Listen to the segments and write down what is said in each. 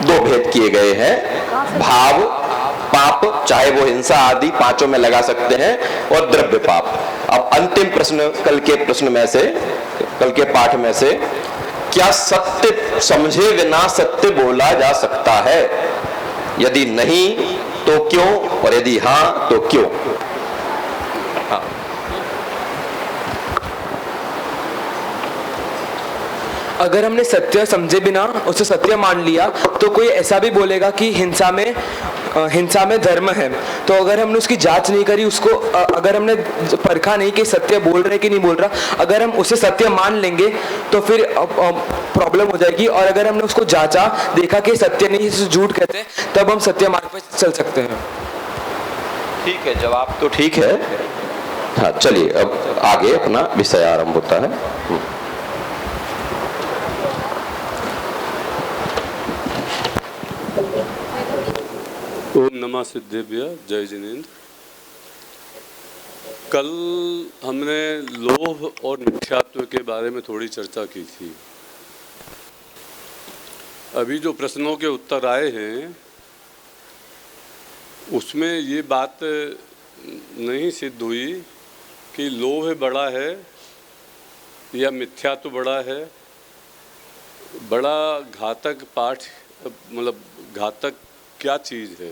दो भेद किए गए हैं, भाव पाप, चाहे वो हिंसा आदि पांचों में लगा सकते हैं, और द्रव्य पाप। अब अंतिम प्रश्न कल के प्रश्न में से, कल के पाठ में से, क्या सत्य समझे बिना सत्य बोला जा सकता है? यदि नहीं तो क्यों, और यदि हां तो क्यों? हाँ। अगर हमने सत्य समझे बिना उसे सत्य मान लिया तो कोई ऐसा भी बोलेगा कि हिंसा में धर्म है। तो अगर हमने उसकी जांच नहीं करी, उसको अगर हमने परखा नहीं कि सत्य बोल रहे कि नहीं बोल रहा, अगर हम उसे सत्य मान लेंगे तो फिर प्रॉब्लम हो जाएगी। और अगर हमने उसको जांचा, देखा कि सत्य नहीं, इसे झूठ कहते हैं, तब हम सत्य मार्ग पर चल सकते हैं। ठीक है, जवाब तो ठीक है। हाँ, चलिए अब आगे अपना विषय आरंभ होता है। ओम नमः सिद्धेभ्य, जय जिनेन्द्र। कल हमने लोभ और मिथ्यात्व के बारे में थोड़ी चर्चा की थी। अभी जो प्रश्नों के उत्तर आए हैं उसमें ये बात नहीं सिद्ध हुई कि लोभ बड़ा है या मिथ्यात्व बड़ा है। बड़ा घातक पाठ, मतलब घातक क्या चीज़ है,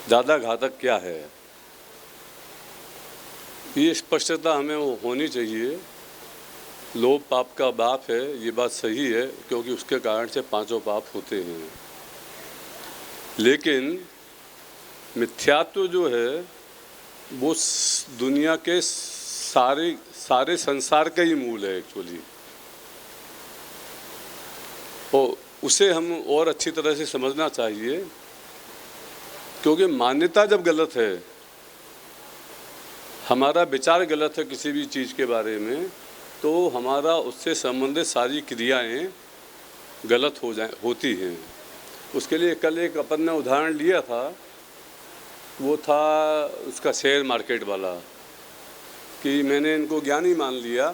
ज़्यादा घातक क्या है, ये स्पष्टता हमें होनी चाहिए। लोभ पाप का बाप है, ये बात सही है, क्योंकि उसके कारण से पांचों पाप होते हैं। लेकिन मिथ्यात्व जो है वो दुनिया के सारे संसार का ही मूल है एक्चुअली। और उसे हम और अच्छी तरह से समझना चाहिए, क्योंकि मान्यता जब गलत है, हमारा विचार गलत है किसी भी चीज़ के बारे में, तो हमारा उससे संबंधित सारी क्रियाएं गलत होती हैं। उसके लिए कल एक अपन ने उदाहरण लिया था, वो था उसका शेयर मार्केट वाला, कि मैंने इनको ज्ञानी मान लिया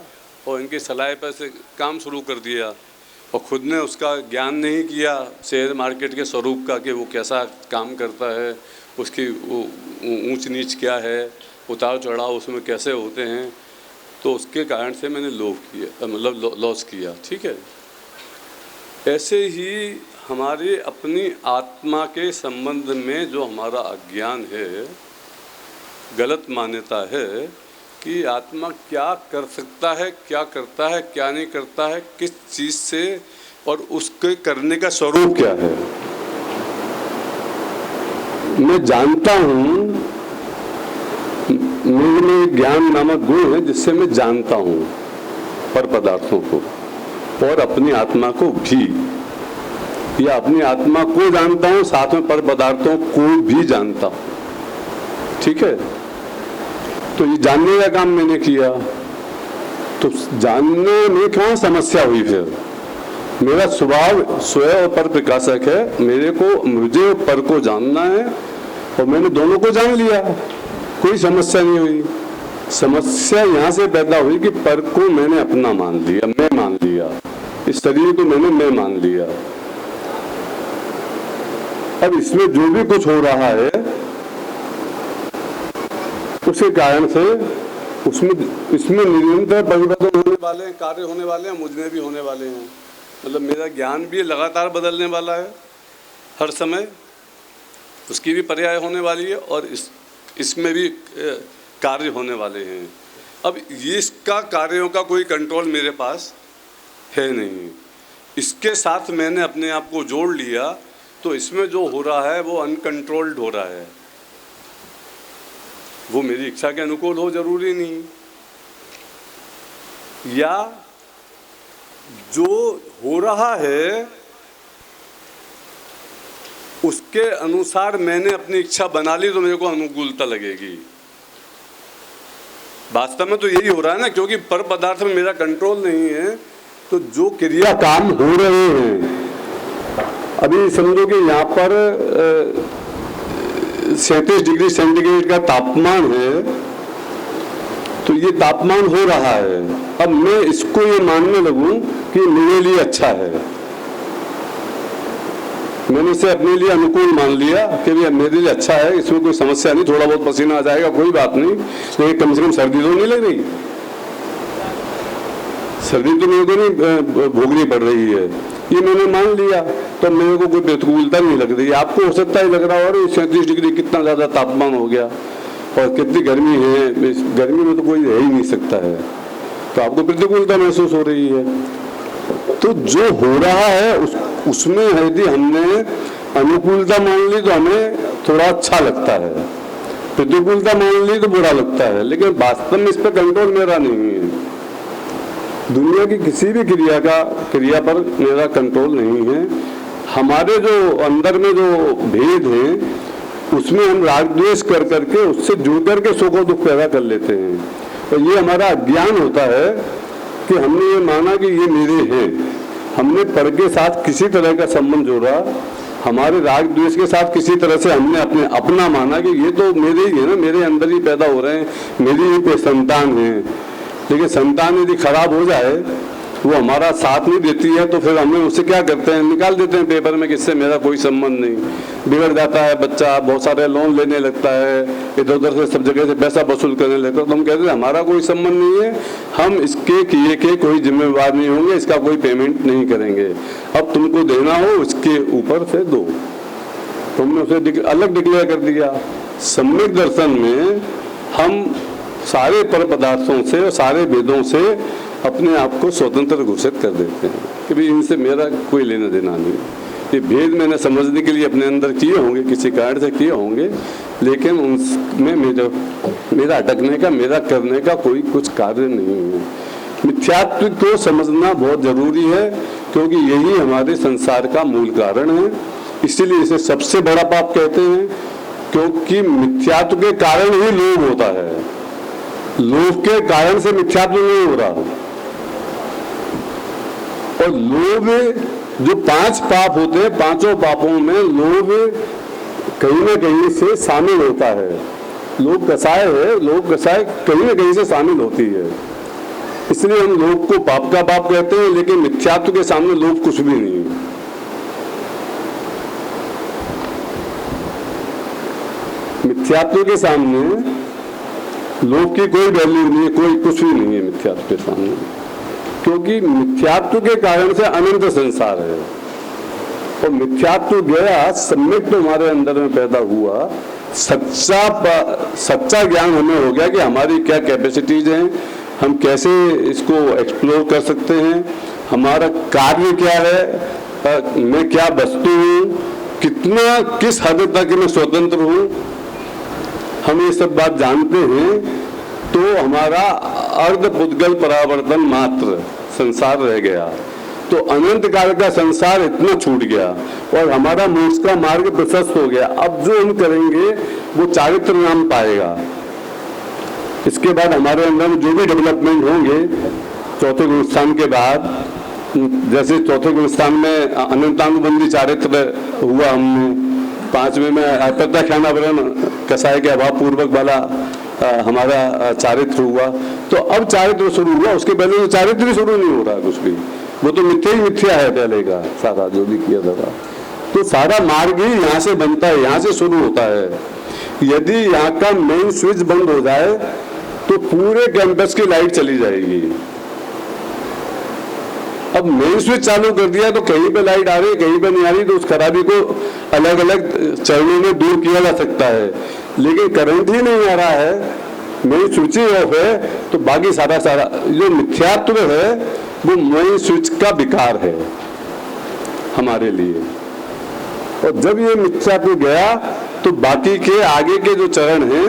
और इनकी सलाह पर से काम शुरू कर दिया, और ख़ुद ने उसका ज्ञान नहीं किया शेयर मार्केट के स्वरूप का, कि वो कैसा काम करता है, उसकी ऊंच नीच क्या है, उतार चढ़ाव उसमें कैसे होते हैं। तो उसके कारण से मैंने लोभ किया, मतलब लॉस किया। ठीक है, ऐसे ही हमारे अपनी आत्मा के संबंध में जो हमारा अज्ञान है, गलत मान्यता है कि आत्मा क्या कर सकता है, क्या करता है, क्या नहीं करता है, किस चीज़ से, और उसके करने का स्वरूप क्या है। मैं जानता हूँ, मेरे में ज्ञान नामक गुण है जिससे मैं जानता हूँ पर पदार्थों को और अपनी आत्मा को भी, या अपनी आत्मा को जानता हूँ, साथ में पर पदार्थों को भी जानता हूँ। ठीक है, तो ये जानने का काम मैंने किया, तो जानने में कहाँ समस्या हुई? फिर मेरा स्वभाव स्वयं और पर प्रकाशक है, मुझे पर को जानना है, और मैंने दोनों को जान लिया, कोई समस्या नहीं हुई। समस्या यहाँ से पैदा हुई कि पर को मैंने अपना मान लिया, मैं मान लिया, इस शरीर को मैं मान लिया। अब इसमें जो भी कुछ हो रहा है उसके कारण से इसमें निरंतर परिवर्तन होने वाले हैं, कार्य होने वाले हैं, मुझमें भी होने वाले हैं। मतलब मेरा ज्ञान भी लगातार बदलने वाला है हर समय, उसकी भी पर्याय होने वाली है, और इसमें भी कार्य होने वाले हैं। अब ये इसका कार्यों का कोई कंट्रोल मेरे पास है नहीं। इसके साथ मैंने अपने आप को जोड़ लिया, तो इसमें जो हो रहा है वो अनकंट्रोल्ड हो रहा है। वो मेरी इच्छा के अनुकूल हो जरूरी नहीं, या जो हो रहा है उसके अनुसार मैंने अपनी इच्छा बना ली तो मेरे को अनुकूलता लगेगी। वास्तव में तो यही हो रहा है ना, क्योंकि पर पदार्थ में मेरा कंट्रोल नहीं है। तो जो क्रिया काम हो रहे हैं, अभी समझो कि यहाँ पर 37 डिग्री सेंटीग्रेड का तापमान है, तो ये तापमान हो रहा है। अब मैं इसको ये मानने लगूं कि मेरे लिए अच्छा है, मैंने इसे अपने लिए अनुकूल मान लिया कि भैया मेरे लिए अच्छा है, इसमें कोई समस्या नहीं, थोड़ा बहुत पसीना आ जाएगा कोई बात नहीं, लेकिन कम से कम सर्दी तो नहीं लग रही, सर्दी तो मेरे को नहीं भोगनी पड़ रही है, ये मैंने मान लिया। तो मेरे को कोई प्रतिकूलता नहीं लग रही। आपको हो सकता है लग रहा हो अरे 37 डिग्री कितना ज़्यादा तापमान हो गया और कितनी गर्मी है, इस गर्मी में तो कोई रह ही नहीं सकता है, तो आपको प्रतिकूलता महसूस हो रही है। तो जो हो रहा है उसमें यदि हमने अनुकूलता मान ली तो हमें थोड़ा अच्छा लगता है, प्रतिकूलता मान ली तो बुरा लगता है, लेकिन वास्तव में इस पर कंट्रोल मेरा नहीं है। दुनिया की किसी भी क्रिया पर मेरा कंट्रोल नहीं है। हमारे जो अंदर में जो भेद हैं उसमें हम राग द्वेष कर करके उससे जुड़ करके सुख और दुख पैदा कर लेते हैं, और ये हमारा अज्ञान होता है कि हमने ये माना कि ये मेरे हैं। हमने पर के साथ किसी तरह का संबंध जोड़ा, हमारे राग द्वेष के साथ किसी तरह से हमने अपना माना कि ये तो मेरे ही है ना, मेरे अंदर ही पैदा हो रहे हैं, मेरी ही संतान है। लेकिन संतान यदि खराब हो जाए, वो हमारा साथ नहीं देती है, तो फिर हमें उससे क्या करते हैं, निकाल देते हैं पेपर में कि इससे मेरा कोई संबंध नहीं। बिगड़ जाता है बच्चा, बहुत सारे लोन लेने लगता है, इधर उधर से सब जगह से पैसा वसूल करने लगता है, तो हम कहते हैं हमारा कोई संबंध नहीं है, हम इसके किए के कोई जिम्मेवार नहीं होंगे, इसका कोई पेमेंट नहीं करेंगे, अब तुमको देना हो इसके ऊपर से दो। तुमने उसे अलग डिक्लेयर कर दिया। सम्यक दर्शन में हम सारे पर पदार्थों से और सारे वेदों से अपने आप को स्वतंत्र घोषित कर देते हैं कि भाई इनसे मेरा कोई लेना देना नहीं। ये भेद मैंने समझने के लिए अपने अंदर किए होंगे, किसी कारण से किए होंगे, लेकिन उनमें मेरा अटकने का, मेरा करने का कोई कुछ कार्य नहीं है। मिथ्यात्व को समझना बहुत जरूरी है, क्योंकि यही हमारे संसार का मूल कारण है। इसीलिए इसे सबसे बड़ा पाप कहते हैं, क्योंकि मिथ्यात्व के कारण ही लोभ होता है। लोभ के कारण से मिथ्यात्व नहीं हो रहा। और लोभ, जो 5 पाप होते हैं, 5 पापों में लोभ कहीं ना कहीं से शामिल होता है। लोभ कसाय है, लोभ कसाय कहीं ना कहीं से शामिल होती है। इसलिए हम लोभ को पाप का पाप कहते हैं, लेकिन मिथ्यात्व के सामने लोभ कुछ भी नहीं है। मिथ्यात्व के सामने लोभ की कोई वैल्यू नहीं है, कोई कुछ भी नहीं है मिथ्यात्व के सामने, क्योंकि मिथ्यात्व के कारण से अनंत संसार है। और मिथ्यात्व गया, सम्यक तो हमारे अंदर में पैदा हुआ, सच्चा ज्ञान हमें हो गया कि हमारी क्या कैपेसिटीज हैं, हम कैसे इसको एक्सप्लोर कर सकते हैं, हमारा कार्य क्या है, मैं क्या वस्तु हूँ, किस हद तक मैं स्वतंत्र हूँ, हम ये सब बात जानते हैं, तो हमारा अर्ध पुद्गल परावर्तन मात्र संसार रह गया। तो अनंत काल का संसार इतना छूट गया और हमारा मोक्ष का मार्ग प्रशस्त हो गया। अब जो हम करेंगे वो चारित्र नाम पाएगा। इसके बाद हमारे अंदर में जो भी डेवलपमेंट होंगे चौथे गुण स्थान के बाद, जैसे चौथे गुण स्थान में अनंतानुबंधी चारित्र हुआ, हमने 5वें में अप्रत्याख्यानावरण कसाय के अभाव पूर्वक वाला हमारा चारित्र हुआ। तो अब चारित्र शुरू हुआ, उसके पहले तो चारित्र शुरू नहीं हो रहा कुछ भी, वो तो मिथ्या ही मिथ्या है पहले का सारा जो भी किया था। तो सारा मार्ग ही यहाँ से बनता है, यहाँ से शुरू होता है। यदि यहाँ का मेन स्विच बंद हो जाए तो पूरे कैंपस की लाइट चली जाएगी। अब मेन स्विच चालू कर दिया तो कहीं पे लाइट आ रही, कहीं पे नहीं आ रही, तो उस खराबी को अलग अलग चरणों में दूर किया जा सकता है। लेकिन करंट ही नहीं आ रहा है, मेन स्विच ही ऑफ है, तो बाकी सारा जो मिथ्यात्व है वो मेन स्विच का विकार है हमारे लिए। और जब ये मिथ्यात्व गया तो बाकी के आगे के जो चरण हैं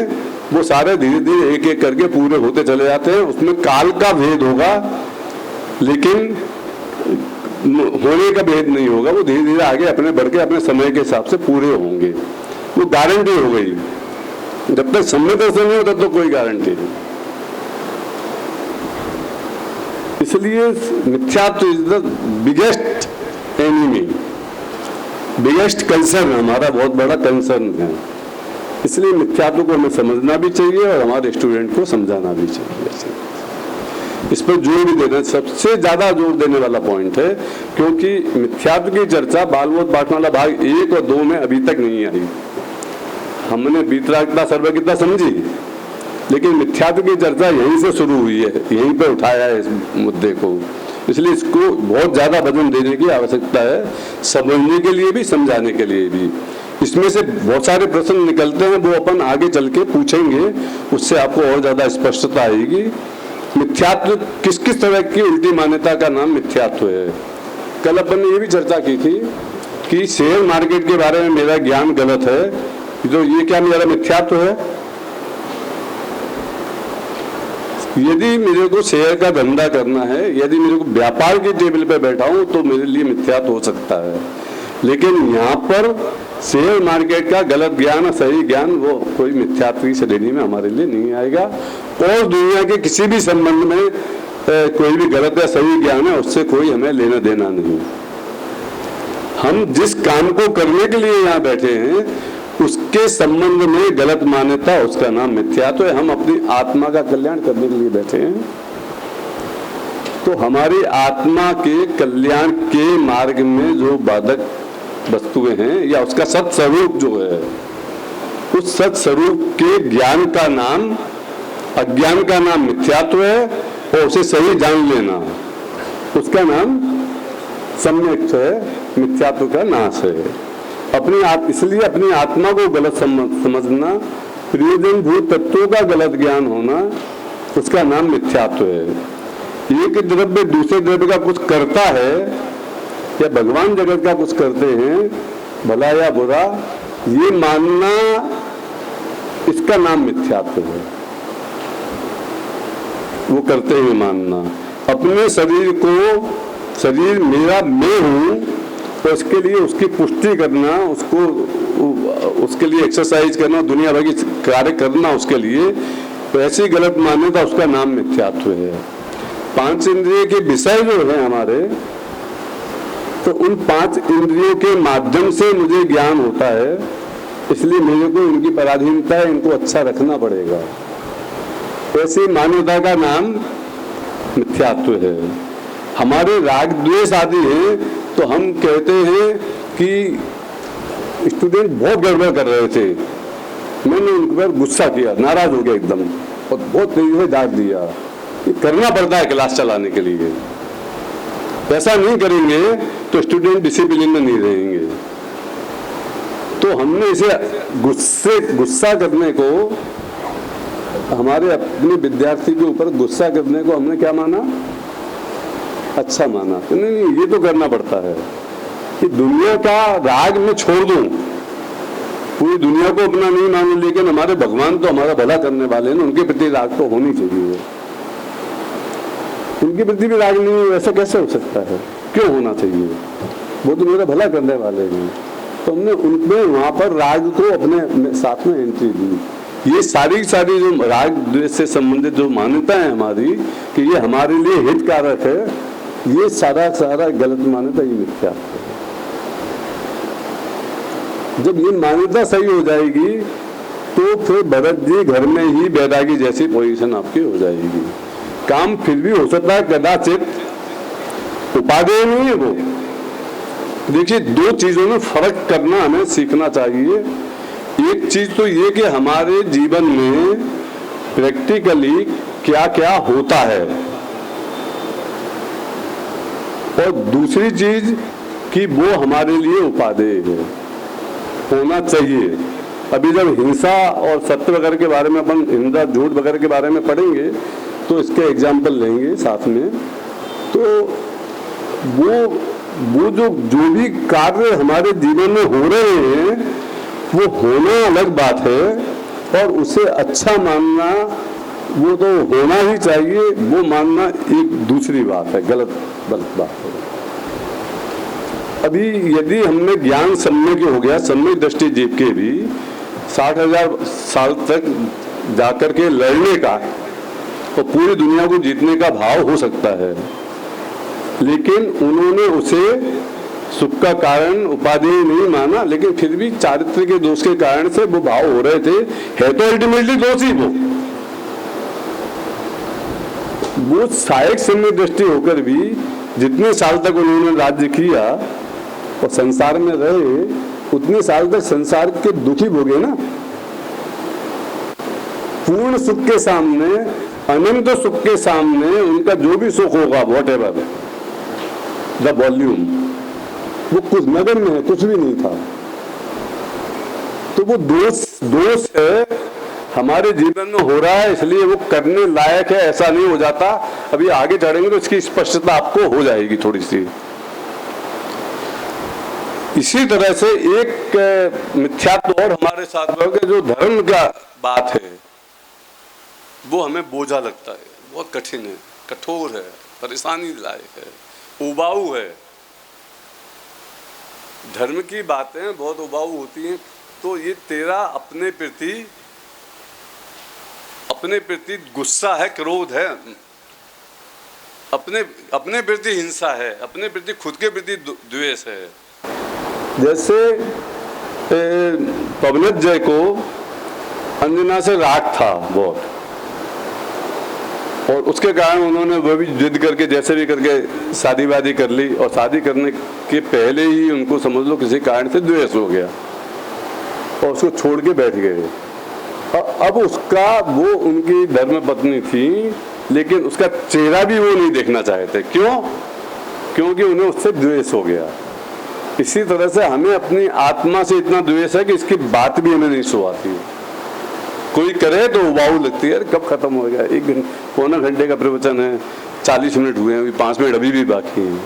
वो सारे धीरे धीरे एक एक करके पूरे होते चले जाते हैं। उसमें काल का भेद होगा, लेकिन होने का भेद नहीं होगा। वो धीरे धीरे आगे अपने बढ़ के अपने समय के हिसाब से पूरे होंगे, वो गारंटी हो गई। जब तक समय दर्शन नहीं होता तो कोई गारंटी नहीं। इसलिए मिथ्यात्व is the biggest enemy, biggest concern, हमारा बहुत बड़ा कंसर्न है। इसलिए मिथ्यात्व को हमें समझना भी चाहिए और हमारे स्टूडेंट को समझाना भी चाहिए। इस पर जोर भी देना सबसे ज्यादा जोर देने वाला पॉइंट है, क्योंकि मिथ्यात्व की चर्चा बालबोध पाठमाला भाग 1 और 2 में अभी तक नहीं आई। हमने वीतरागता सर्वज्ञता समझी, लेकिन मिथ्यात्व की चर्चा यहीं से शुरू हुई है, यहीं पर उठाया है इस मुद्दे को। इसलिए इसको बहुत ज्यादा वजन देने की आवश्यकता है, समझने के लिए भी, समझाने के लिए भी। इसमें से बहुत सारे प्रश्न निकलते हैं, वो अपन आगे चल के पूछेंगे, उससे आपको और ज्यादा स्पष्टता आएगी। मिथ्यात्व किस किस तरह की उल्टी मान्यता का नाम मिथ्यात्व है। कल अपन ने ये भी चर्चा की थी कि शेयर मार्केट के बारे में मेरा ज्ञान गलत है, तो ये क्या मेरा मिथ्यात्व है? यदि मेरे को शेयर का धंधा करना है, यदि मेरे को व्यापार की टेबल पे बैठा हूं, तो मेरे लिए मिथ्यात्व हो सकता है। लेकिन यहाँ पर शेयर मार्केट का गलत ज्ञान और सही ज्ञान वो कोई मिथ्यात्व की श्रेणी में हमारे लिए नहीं आएगा। और दुनिया के किसी भी संबंध में कोई भी गलत या सही ज्ञान है, उससे कोई हमें लेना देना नहीं। हम जिस काम को करने के लिए यहाँ बैठे हैं, उसके संबंध में गलत मान्यता, उसका नाम मिथ्यात्व है। हम अपनी आत्मा का कल्याण करने के लिए बैठे हैं, तो हमारी आत्मा के कल्याण के मार्ग में जो बाधक वस्तुएं हैं, या उसका सत्स्वरूप जो है, उस सत्स्वरूप के ज्ञान का नाम, अज्ञान का नाम मिथ्यात्व है, और उसे सही जान लेना, उसका नाम सम्यक है, मिथ्यात्व का नाश है। इसलिए अपनी आत्मा को गलत समझना, प्रयोजनभूत तत्वों का गलत ज्ञान होना, उसका नाम मिथ्यात्व है। एक द्रव्य दूसरे द्रव्य का कुछ करता है, या भगवान जगत का कुछ करते हैं, भला या बुरा, ये मानना, इसका नाम मिथ्यात्व है। वो करते हैं मानना। अपने शरीर को, शरीर मेरा मैं हूं, तो इसके लिए उसकी पुष्टि करना, उसके लिए एक्सरसाइज करना, दुनिया भर की कार्य करना उसके लिए, तो ऐसी गलत मान्यता, उसका नाम मिथ्यात्व है। 5 इंद्रिय के विषय जो है हमारे, तो उन 5 इंद्रियों के माध्यम से मुझे ज्ञान होता है, इसलिए मेरे को इनकी पराधीनता है, इनको अच्छा रखना पड़ेगा। ऐसी मान्यता का नाम मिथ्यात्व है। हमारे राग द्वेष आदि हैं, तो हम कहते हैं कि स्टूडेंट बहुत गड़बड़ कर रहे थे, मैंने उन पर गुस्सा किया, नाराज हो गया एकदम, और बहुत तेजी से डांट दिया। ये करना पड़ता है क्लास चलाने के लिए। ऐसा नहीं करेंगे तो स्टूडेंट डिसिप्लिन में नहीं रहेंगे। तो हमने इसे गुस्सा करने को, हमारे अपने विद्यार्थी के ऊपर गुस्सा करने को हमने क्या माना? अच्छा माना। नहीं, ये तो करना पड़ता है कि दुनिया का राग में छोड़ दूं, पूरी दुनिया को अपना नहीं मानूं, लेकिन हमारे भगवान तो हमारा भला करने वाले हैं, उनके प्रति राग तो होनी चाहिए। उनके प्रति भी राग नहीं हो, ऐसा कैसे हो सकता है? क्यों होना चाहिए? वो तो मेरा भला करने वाले हैं। तो हमने उनमें वहां पर राग को अपने साथ में एंट्री दी। ये सारी जो राग द्वेष से संबंधित जो मान्यता है हमारी, कि ये हमारे लिए हितकारक है, ये सारा गलत मान्यता, ये मिथ्या है। जब ये मान्यता सही हो जाएगी, तो फिर भरत जी घर में ही बैरागी जैसी पोजीशन आपकी हो जाएगी। काम फिर भी हो सकता है कदाचित, उपादेय नहीं है वो। देखिए, 2 चीजों में फर्क करना हमें सीखना चाहिए। एक चीज तो ये कि हमारे जीवन में प्रैक्टिकली क्या क्या होता है, और दूसरी चीज कि वो हमारे लिए उपादेय है, होना चाहिए। अभी जब हिंसा और सत्य वगैरह के बारे में अपन, हिंसा झूठ वगैरह के बारे में पढ़ेंगे, तो इसके एग्जाम्पल लेंगे साथ में। तो वो जो भी कार्य हमारे जीवन में हो रहे हैं, वो होना अलग बात है, और उसे अच्छा मानना, वो तो होना ही चाहिए, वो मानना एक दूसरी बात है, गलत बात है। अभी यदि हमने ज्ञान सम्यक हो गया, सम्यक दृष्टि जीव के भी 60,000 साल तक जाकर के लड़ने का और पूरी दुनिया को जीतने का भाव हो सकता है, लेकिन उन्होंने उसे सुख का कारण उपादेय नहीं माना, लेकिन फिर भी चारित्र के दोष के कारण से वो भाव हो रहे थे। है तो अल्टीमेटली दोष ही वो। वो सहायक समय दृष्टि होकर भी जितने साल तक उन्होंने राज्य किया और संसार में रहे, उतने साल तक संसार के दुखी भोगे ना। पूर्ण सुख के सामने, अनंत सुख के सामने उनका जो भी सुख होगा, वॉट एवर द वॉल्यूम, वो कुछ नगण्य है, कुछ भी नहीं था। तो वो दोष है हमारे जीवन में हो रहा है, इसलिए वो करने लायक है, ऐसा नहीं हो जाता। अभी आगे चढ़ेंगे तो इसकी स्पष्टता आपको हो जाएगी थोड़ी सी। इसी तरह से एक मिथ्यात्व और हमारे साथ में जो धर्म का बात है, वो हमें बोझा लगता है, बहुत कठिन है, कठोर है, परेशानी लायक है, उबाऊ है। धर्म की बातें बहुत उबाऊ होती हैं। तो ये तेरा अपने प्रति गुस्सा है, क्रोध है, अपने प्रति हिंसा है, अपने प्रति खुद के प्रति द्वेष है। जैसे पवनजय को अंजना से राग था बहुत, और उसके कारण उन्होंने वो भी जिद करके जैसे भी करके शादी वादी कर ली, और शादी करने के पहले ही उनको समझ लो किसी कारण से द्वेष हो गया और उसको छोड़ के बैठ गए। अब उसका, वो उनकी धर्म पत्नी थी, लेकिन उसका चेहरा भी वो नहीं देखना चाहते। क्यों? क्योंकि उन्हें उससे द्वेष हो गया। इसी तरह से हमें अपनी आत्मा से इतना द्वेष है कि इसकी बात भी हमें नहीं सुहाती। कोई करे तो उबाऊ लगती है, कब खत्म हो गया, 1 घंटे पौना घंटे का प्रवचन है, 40 मिनट हुए हैं, अभी 5 मिनट अभी भी बाकी हैं।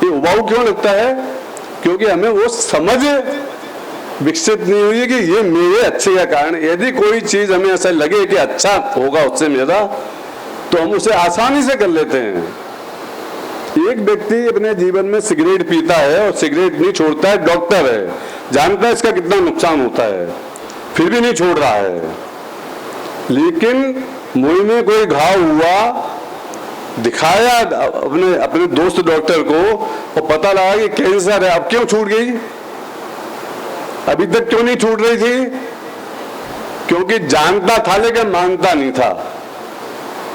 ये उबाऊ क्यों लगता है? क्योंकि हमें वो समझ विकसित नहीं हुई है कि ये मेरे अच्छे का कारण। यदि कोई चीज हमें ऐसा लगे कि अच्छा होगा उससे मेरा, तो हम उसे आसानी से कर लेते हैं। एक व्यक्ति अपने जीवन में सिगरेट पीता है और सिगरेट नहीं छोड़ता है, डॉक्टर है, जानता है इसका कितना नुकसान होता है, फिर भी नहीं छोड़ रहा है। लेकिन मुंह में कोई घाव हुआ, दिखाया अपने दोस्त डॉक्टर को, और पता लगा कि कैंसर है। अब क्यों छूट गई? अभी तक क्यों नहीं छूट रही थी? क्योंकि जानता था लेकिन मानता नहीं था।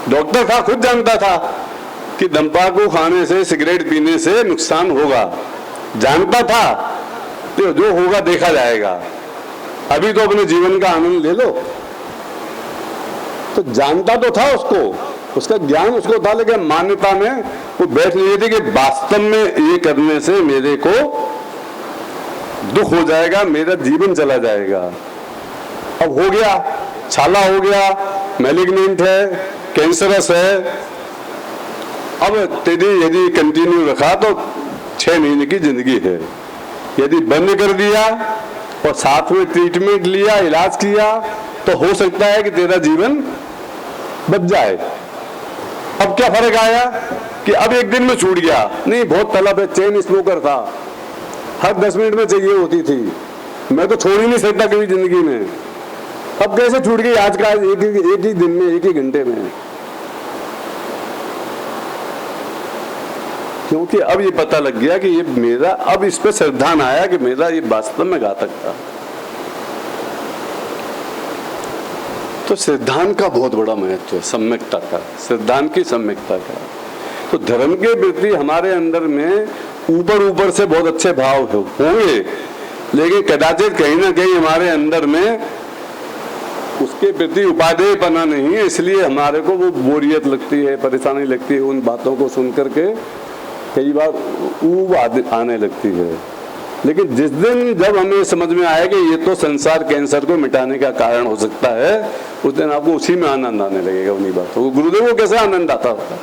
डॉक्टर था, खुद जानता था कि तंबाकू खाने से, सिगरेट पीने से नुकसान होगा, जानता था, तो जो होगा देखा जाएगा, अभी तो अपने जीवन का आनंद ले लो। तो जानता तो था उसको, उसका ज्ञान उसको था, लेकिन मान्यता में वो बैठ नहीं थी कि वास्तव में ये करने से मेरे को दुख हो जाएगा, मेरा जीवन चला जाएगा। अब हो गया, छाला हो गया, मैलिग्नेंट है, कैंसरस है। अब यदि कंटिन्यू रखा तो 6 महीने की जिंदगी है। यदि बंद कर दिया और साथ में ट्रीटमेंट लिया, इलाज किया, तो हो सकता है कि तेरा जीवन बच जाए। अब क्या फर्क आया कि अब 1 दिन में छूट गया? नहीं, बहुत तलब है, चेन स्मोकर था, हर 10 मिनट में चाहिए होती थी, मैं तो छोड़ ही नहीं सकता कभी जिंदगी में। अब कैसे छूट गई आज का, एक ही दिन में, 1 ही घंटे में? क्योंकि अब ये पता लग गया कि ये मेरा, अब इस पे श्रद्धान आया कि मेरा ये वास्तव में घातक था। तो सिद्धांत का बहुत बड़ा महत्व है, सम्यकता का, सिद्धांत की सम्यकता का। तो धर्म के प्रति हमारे अंदर में ऊपर से बहुत अच्छे भाव होंगे, लेकिन कदाचित कहीं ना कहीं हमारे अंदर में उसके प्रति उपादेयपना नहीं है, इसलिए हमारे को वो बोरियत लगती है, परेशानी लगती है। उन बातों को सुन करके कई बार ऊब आने लगती है। लेकिन जिस दिन जब हमें समझ में आया कि ये तो संसार कैंसर को मिटाने का कारण हो सकता है, उस दिन आपको उसी में आनंद आने लगेगा उन्हीं बातों। गुरुदेव को कैसे आनंद आता होगा?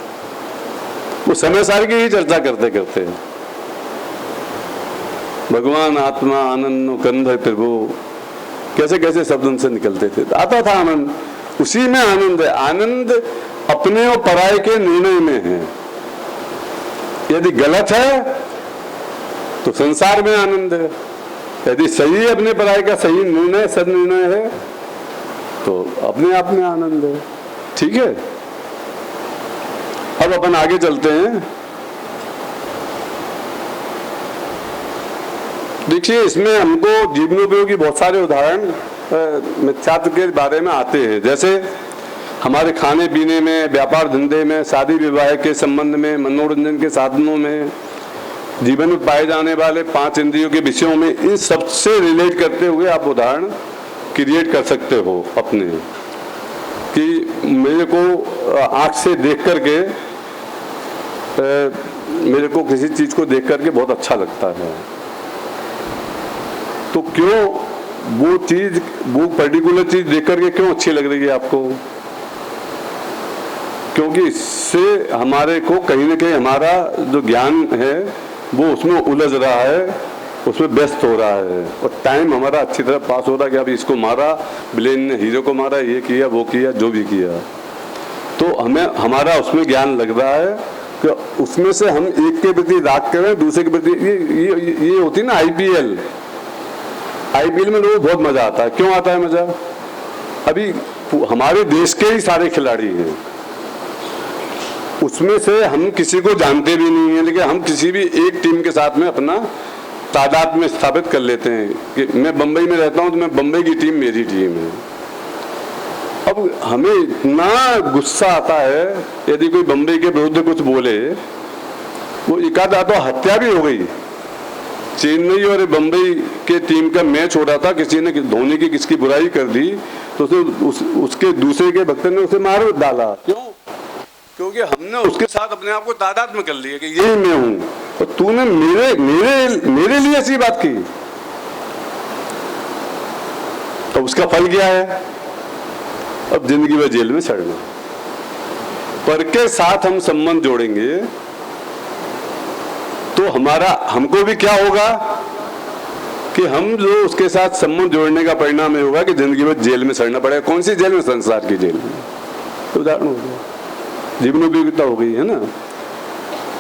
वो समय सार की ही चर्चा करते करते भगवान आत्मा आनंद कंध प्रभु, कैसे कैसे शब्द उनसे निकलते थे, आता था आनंद। उसी में आनंद है। आनंद अपने और पराये के निर्णय में है। यदि गलत है तो संसार में आनंद है, यदि सही अपने पराये का सही निर्णय, सदनिर्णय है, तो अपने आप में आनंद है। ठीक है, अब अपन आगे चलते हैं। देखिए, इसमें हमको जीवनोपयोगी बहुत सारे उदाहरण मिथ्यात्व के बारे में आते हैं। जैसे हमारे खाने पीने में, व्यापार धंधे में, शादी विवाह के संबंध में, मनोरंजन के साधनों में, जीवन में पाए जाने वाले 5 इंद्रियों के विषयों में, इन सबसे रिलेट करते हुए आप उदाहरण क्रिएट कर सकते हो अपने, कि मेरे को आँख से देख करके मेरे को किसी चीज़ को देख करके बहुत अच्छा लगता है, तो क्यों वो पर्टिकुलर चीज़ देख करके क्यों अच्छी लग रही है आपको? क्योंकि इससे हमारे को कहीं ना कहीं हमारा जो ज्ञान है वो उसमें उलझ रहा है, उसमें व्यस्त हो रहा है, और टाइम हमारा अच्छी तरह पास हो रहा है कि अभी इसको मारा, विलेन ने हीरो को मारा, ये किया वो किया जो भी किया, तो हमें हमारा उसमें ज्ञान लग रहा है कि उसमें से हम एक के प्रति राग करें, दूसरे के प्रति ये होती है ना आईपीएल में लोगों को बहुत मजा आता है। क्यों आता है मजा? अभी हमारे देश के ही सारे खिलाड़ी हैं, उसमें से हम किसी को जानते भी नहीं है, लेकिन हम किसी भी एक टीम के साथ में अपना तादाद में स्थापित कर लेते हैं कि मैं बंबई में रहता हूं तो मैं बंबई की टीम मेरी टीम है। अब हमें इतना गुस्सा आता है यदि कोई बंबई के विरुद्ध कुछ बोले, वो एकाध तो हत्या भी हो गई। चेन्नई और बंबई के टीम का मैच हो रहा था, किसी ने धोनी की किसकी बुराई कर दी तो उसके दूसरे के भक्त ने उसे मार डाला। क्यों? क्योंकि हमने उसके साथ अपने आप को तादाद में कर लिया कि यही मैं हूं, और तूने मेरे लिए ऐसी बात की, तो उसका फल क्या है? अब जिंदगी में जेल में सड़ना। पर के साथ हम संबंध जोड़ेंगे तो हमको भी क्या होगा कि हम जो उसके साथ संबंध जोड़ने का परिणाम होगा कि जिंदगी में जेल में सड़ना पड़ेगा। कौन सी जेल में? संसार की जेल में। तो उदाहरण हो गया, जीवनोपयोगिता हो गई है ना।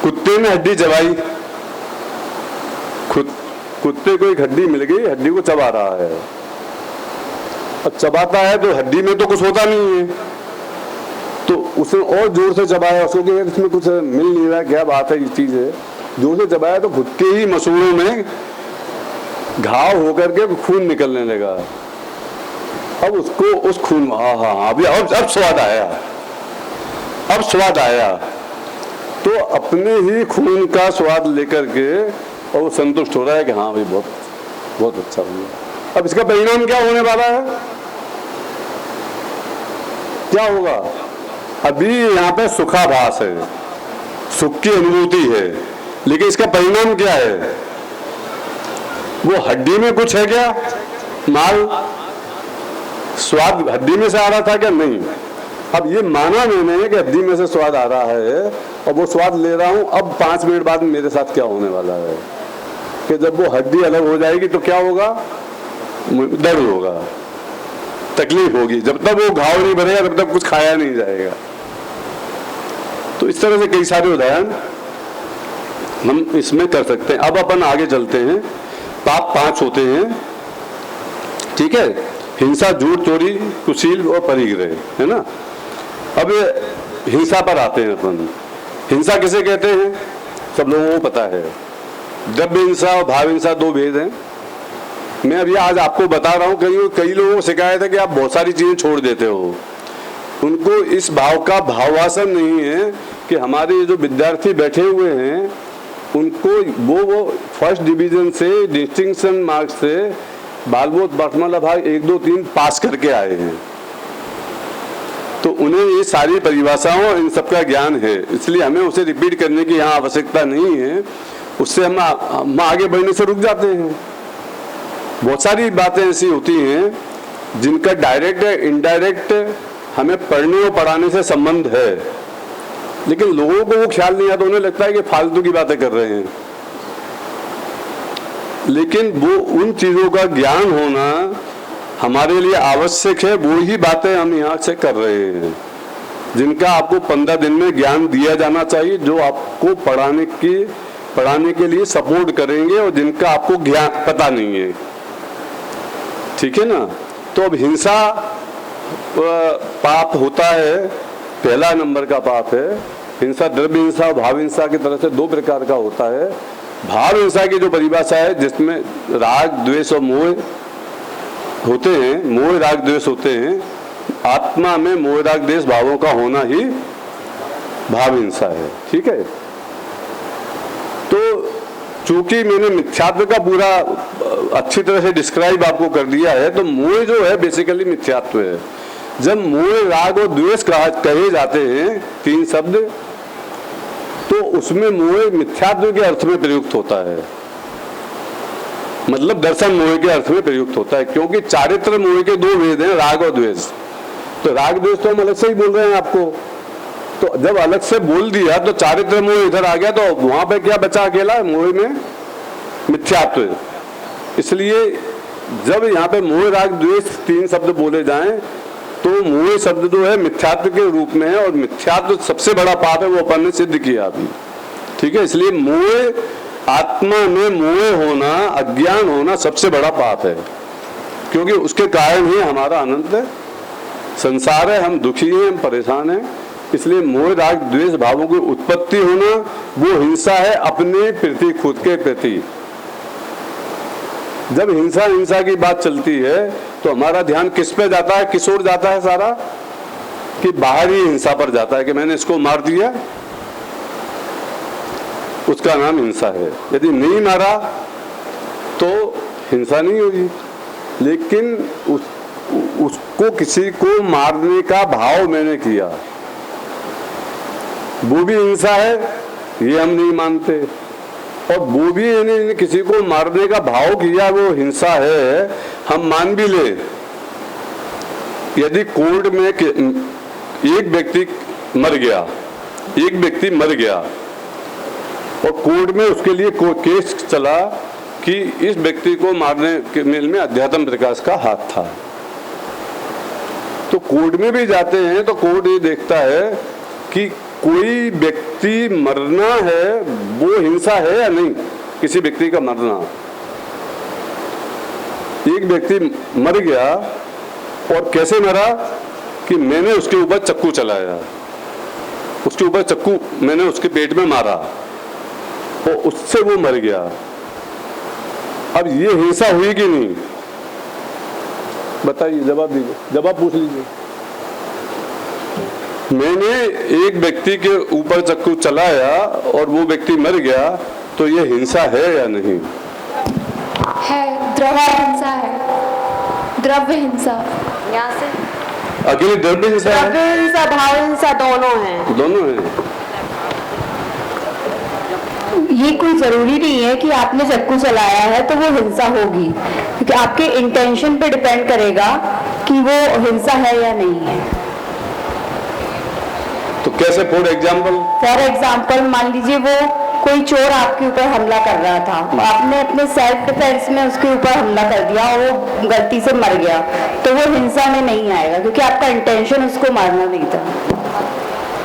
कुत्ते ने हड्डी चबाई, कुत्ते को एक हड्डी मिल गई, हड्डी को चबा रहा है। अब चबाता है तो हड्डी में तो कुछ होता नहीं है, तो उसने और जोर से चबाया, उसको कि इसमें कुछ मिल नहीं रहा, क्या बात है, ये चीज है। जोर से चबाया तो खुद के ही मसूड़ों में घाव होकर के खून निकलने लगा। अब उसको उस खून, अभी अब स्वाद आया, अब स्वाद आया, तो अपने ही खून का स्वाद लेकर के और वो संतुष्ट हो रहा है कि हाँ भाई बहुत बहुत अच्छा हुआ। अब इसका परिणाम क्या होने वाला है? क्या होगा? अभी यहाँ पे सुखाभास है, सुख की अनुभूति है, लेकिन इसका परिणाम क्या है? वो हड्डी में कुछ है क्या? माल स्वाद हड्डी में से आ रहा था क्या? नहीं। अब ये माना मैंने कि हड्डी में से स्वाद आ रहा है और वो स्वाद ले रहा हूं। अब 5 मिनट बाद मेरे साथ क्या होने वाला है कि जब वो हड्डी अलग हो जाएगी तो क्या होगा? दर्द होगा, तकलीफ होगी। जब तक वो घाव नहीं भरेगा तब तक कुछ खाया नहीं जाएगा। तो इस तरह से कई सारे उदाहरण हम इसमें कर सकते हैं। अब अपन आगे चलते हैं। पाप 5 होते हैं, ठीक है? हिंसा, झूठ, चोरी, कुशील और परिग्रह, है ना। अब हिंसा पर आते हैं अपन। हिंसा किसे कहते हैं? सब लोगों को पता है। द्रव्य हिंसा और भाव हिंसा 2 भेद हैं। मैं अभी आज आपको बता रहा हूँ, कई लोगों को शिकायत है कि आप बहुत सारी चीजें छोड़ देते हो। उनको इस भाव का भावासन नहीं है कि हमारे जो विद्यार्थी बैठे हुए हैं उनको वो फर्स्ट डिवीजन से डिस्टिंक्शन मार्क्स से बालबोध वर्तमाला भाग 1, 2, 3 पास करके आए हैं, तो उन्हें ये सारी परिभाषाओं इन सबका ज्ञान है, इसलिए हमें उसे रिपीट करने की यहाँ आवश्यकता नहीं है। उससे हम आगे बढ़ने से रुक जाते हैं। बहुत सारी बातें ऐसी होती हैं जिनका डायरेक्ट या इनडायरेक्ट हमें पढ़ने और पढ़ाने से संबंध है, लेकिन लोगों को वो ख्याल नहीं आता। उन्हें लगता है कि फालतू की बातें कर रहे हैं, लेकिन वो उन चीजों का ज्ञान होना हमारे लिए आवश्यक है। वो ही बातें हम यहाँ से कर रहे हैं जिनका आपको 15 दिन में ज्ञान दिया जाना चाहिए, जो आपको पढ़ाने के लिए सपोर्ट करेंगे और जिनका आपको ज्ञान पता नहीं है, ठीक है ना। तो अब हिंसा पाप होता है, पहला नंबर का पाप है हिंसा। द्रव्य हिंसा और भाव हिंसा की तरह से 2 प्रकार का होता है। भाव हिंसा की जो परिभाषा है जिसमें राग, द्वेष और मोह होते हैं, मोह, राग, द्वेष होते हैं, आत्मा में मोह राग द्वेष भावों का होना ही भाव हिंसा है। ठीक है, तो चूंकि मैंने मिथ्यात्व का पूरा अच्छी तरह से डिस्क्राइब आपको कर दिया है, तो मोह जो है बेसिकली मिथ्यात्व है। जब मोह राग और द्वेष कहे जाते हैं तीन शब्द, तो उसमें मोह मिथ्यात्व के अर्थ में प्रयुक्त होता है, मतलब दर्शन मोह के अर्थ में प्रयुक्त होता है, क्योंकि चारित्र मोह के दो भेद हैं, राग और द्वेष। तो राग द्वेष तो हम अलग से ही बोल रहे हैं आपको, तो जब अलग से बोल दिया तो चारित्र मोह इधर आ गया, तो वहां पे क्या बचा अकेला? मोह में मिथ्यात्व। इसलिए जब यहाँ पे मोह राग द्वेष तीन शब्द बोले जाएं, तो मोह शब्द जो है मिथ्यात्व के रूप में है, और मिथ्यात्व सबसे बड़ा पाप है, वो अपन ने सिद्ध किया अभी। ठीक है, इसलिए मोह, आत्मा में मोह होना, अज्ञान होना सबसे बड़ा पाप है, क्योंकि उसके कारण ही हमारा अनंत संसार है, हम दुखी हैं, हम परेशान हैं। इसलिए मोह राग द्वेष भावों की उत्पत्ति होना वो हिंसा है अपने प्रति, खुद के प्रति। जब हिंसा की बात चलती है तो हमारा ध्यान किस पे जाता है, किस ओर जाता है सारा? कि बाहरी हिंसा पर जाता है, कि मैंने इसको मार दिया, उसका नाम हिंसा है। यदि नहीं मारा तो हिंसा नहीं होगी, लेकिन उसको किसी को मारने का भाव मैंने किया, वो भी हिंसा है, ये हम नहीं मानते। और वो भी यानी किसी को मारने का भाव किया, वो हिंसा है, हम मान भी ले। यदि कोर्ट में एक व्यक्ति मर गया और कोर्ट में उसके लिए केस चला कि इस व्यक्ति को मारने के मेल में अध्यात्म प्रकाश का हाथ था, तो कोर्ट में भी जाते हैं तो कोर्ट ये देखता है कि कोई व्यक्ति मरना है, वो हिंसा है या नहीं? किसी व्यक्ति का मरना, एक व्यक्ति मर गया और कैसे मरा? कि मैंने उसके ऊपर चक्कू चलाया, उसके ऊपर चक्कू मैंने उसके पेट में मारा और उससे वो मर गया। अब ये हिंसा हुई कि नहीं? बताइए, जवाब दीजिए, जवाब पूछ लीजिए। मैंने एक व्यक्ति के ऊपर चक्कू चलाया और वो व्यक्ति मर गया, तो ये हिंसा है या नहीं? है, द्रव्य हिंसा है, द्रव्य हिंसा। यहाँ से अकेले द्रव्य हिंसा है? द्रव्य हिंसा, भाव हिंसा दोनों हैं। दोनों हैं। ये कोई जरूरी नहीं है कि आपने चक्कू चलाया है तो वो हिंसा होगी, क्योंकि आपके इंटेंशन पे डिपेंड करेगा कि वो हिंसा है या नहीं है। तो कैसे? फॉर एग्जाम्पल मान लीजिए वो कोई चोर आपके ऊपर हमला कर रहा था, आपने अपने सेल्फ डिफेंस में उसके ऊपर हमला कर दिया और वो गलती से मर गया, तो वो हिंसा में नहीं आएगा, क्योंकि आपका इंटेंशन उसको मारना नहीं था।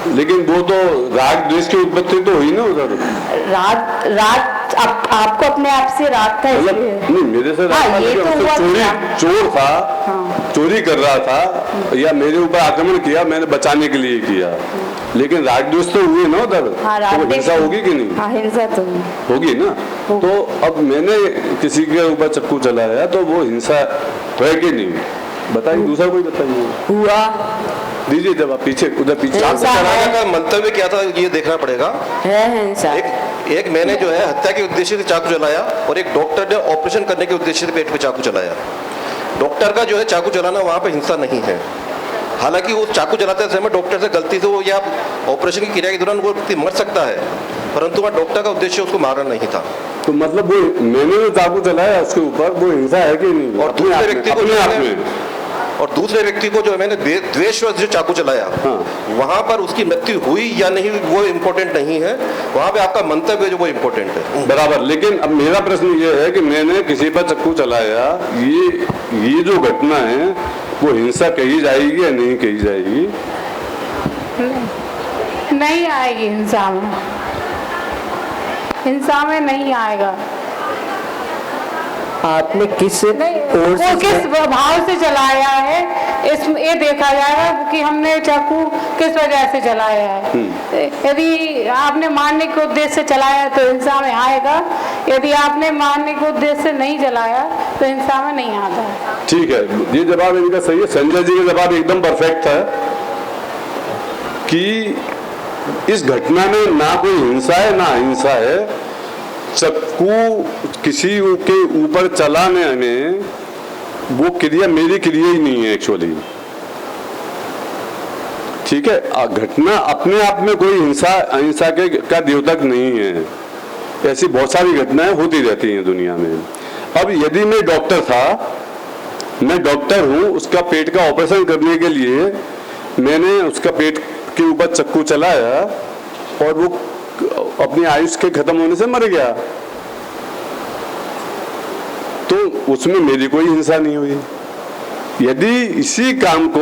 लेकिन वो तो राग द्वेष की उत्पत्ति तो हुई ना उधर। राग आपको अपने आप से राग था, नहीं, मेरे से राग ये तो हुआ, चोर था, चोरी कर रहा था या मेरे ऊपर आक्रमण किया, मैंने बचाने के लिए किया, लेकिन राग द्वेष तो हुए ना उधर। तो हिंसा होगी कि नहीं? हाँ, हिंसा तो होगी ना। तो अब मैंने किसी के ऊपर चक्कू चलाया तो वो हिंसा है कि नहीं? बताइए, दूसरा कोई बताइए। हुआ, दीजिए जवाब। पीछे, उधर पीछे। चाकू चलाने का मंतव्य क्या था, ये देखना पड़ेगा। है हिंसा। एक मैंने जो है हत्या के उद्देश्य से चाकू चलाया और एक डॉक्टर ने ऑपरेशन करने के उद्देश्य से पेट पे चाकू चलाया। डॉक्टर का जो है चाकू चलाना वहाँ पे हिंसा नहीं है, हालांकि वो चाकू चलाते समय डॉक्टर से गलती से वो या ऑपरेशन की क्रिया के दौरान वो व्यक्ति मर सकता है, परंतु वहाँ डॉक्टर का उद्देश्य उसको मारना नहीं था। तो मतलब वो मैंने जो चाकू चलाया उसके ऊपर, वो हिंसा है कि नहीं? और दूसरे व्यक्ति को जो मैंने द्वेषवश जो चाकू चलाया, हाँ, वहां पर उसकी मृत्यु हुई या नहीं वो इम्पोर्टेंट नहीं है, वहां पे आपका मंतव्य जो वो इम्पोर्टेंट है। बराबर। लेकिन अब मेरा प्रश्न ये है कि मैंने किसी पर चक्कू चलाया, ये जो घटना है वो हिंसा कही जाएगी या नहीं कही जाएगी? नहीं आएगी हिंसा में, हिंसा में नहीं आएगा। आपने किस भाव से चलाया है, इसमें ये देखा जाएगा कि हमने चाकू किस वजह से चलाया है। यदि आपने मारने के उद्देश्य से चलाया तो हिंसा में आएगा, यदि आपने मारने के उद्देश्य से नहीं जलाया तो हिंसा में नहीं आता है। ठीक है, ये जवाब इनका सही है। संजय जी का जवाब एकदम परफेक्ट है कि इस घटना में ना कोई हिंसा है ना अहिंसा है। चक्कू किसी के ऊपर चलाने में वो क्रिया मेरी क्रिया ही नहीं है एक्चुअली। ठीक है, घटना अपने आप में कोई हिंसा अहिंसा के का द्योतक नहीं है। ऐसी बहुत सारी घटनाएं होती रहती हैं दुनिया में। अब यदि मैं डॉक्टर था, मैं डॉक्टर हूं, उसका पेट का ऑपरेशन करने के लिए मैंने उसका पेट के ऊपर चक्कू चलाया और वो अपनी आयुष के खत्म होने से मर गया, तो उसमें मेरी कोई हिंसा नहीं हुई। यदि इसी काम को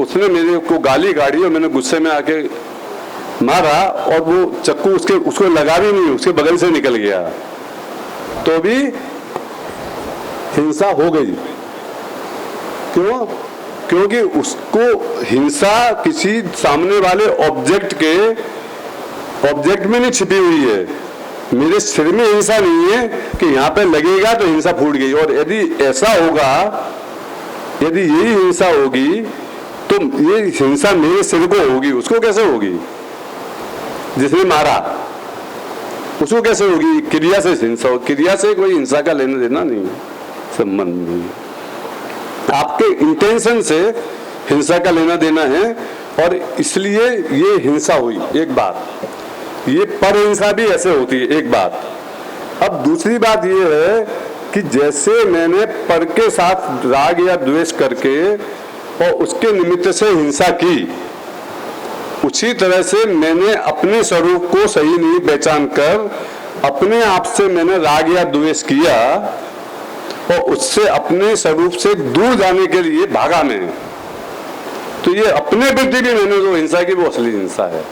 उसने मेरे को गाली गाड़ी और मैंने गुस्से में आके मारा और वो चक्कू उसको लगा भी नहीं, उसके बगल से निकल गया, तो भी हिंसा हो गई। क्यों? क्योंकि उसको हिंसा किसी सामने वाले ऑब्जेक्ट में नहीं छिपी हुई है। मेरे सिर में हिंसा नहीं है कि यहाँ पे लगेगा तो हिंसा फूट गई। और यदि ऐसा होगा, यदि यही हिंसा होगी तो ये हिंसा मेरे सिर को होगी, उसको कैसे होगी? जिसने मारा उसको कैसे होगी? क्रिया से हिंसा हो। क्रिया से कोई हिंसा का लेना देना नहीं, संबंध नहीं। आपके इंटेंशन से हिंसा का लेना देना है और इसलिए ये हिंसा हुई। एक बात ये पर हिंसा भी ऐसे होती है, एक बात। अब दूसरी बात ये है कि जैसे मैंने पर के साथ राग या द्वेष करके और उसके निमित्त से हिंसा की, उसी तरह से मैंने अपने स्वरूप को सही नहीं पहचान कर अपने आप से मैंने राग या द्वेष किया और उससे अपने स्वरूप से दूर जाने के लिए भागा मैं। तो ये अपने प्रति भी मैंने जो हिंसा की वो असली हिंसा है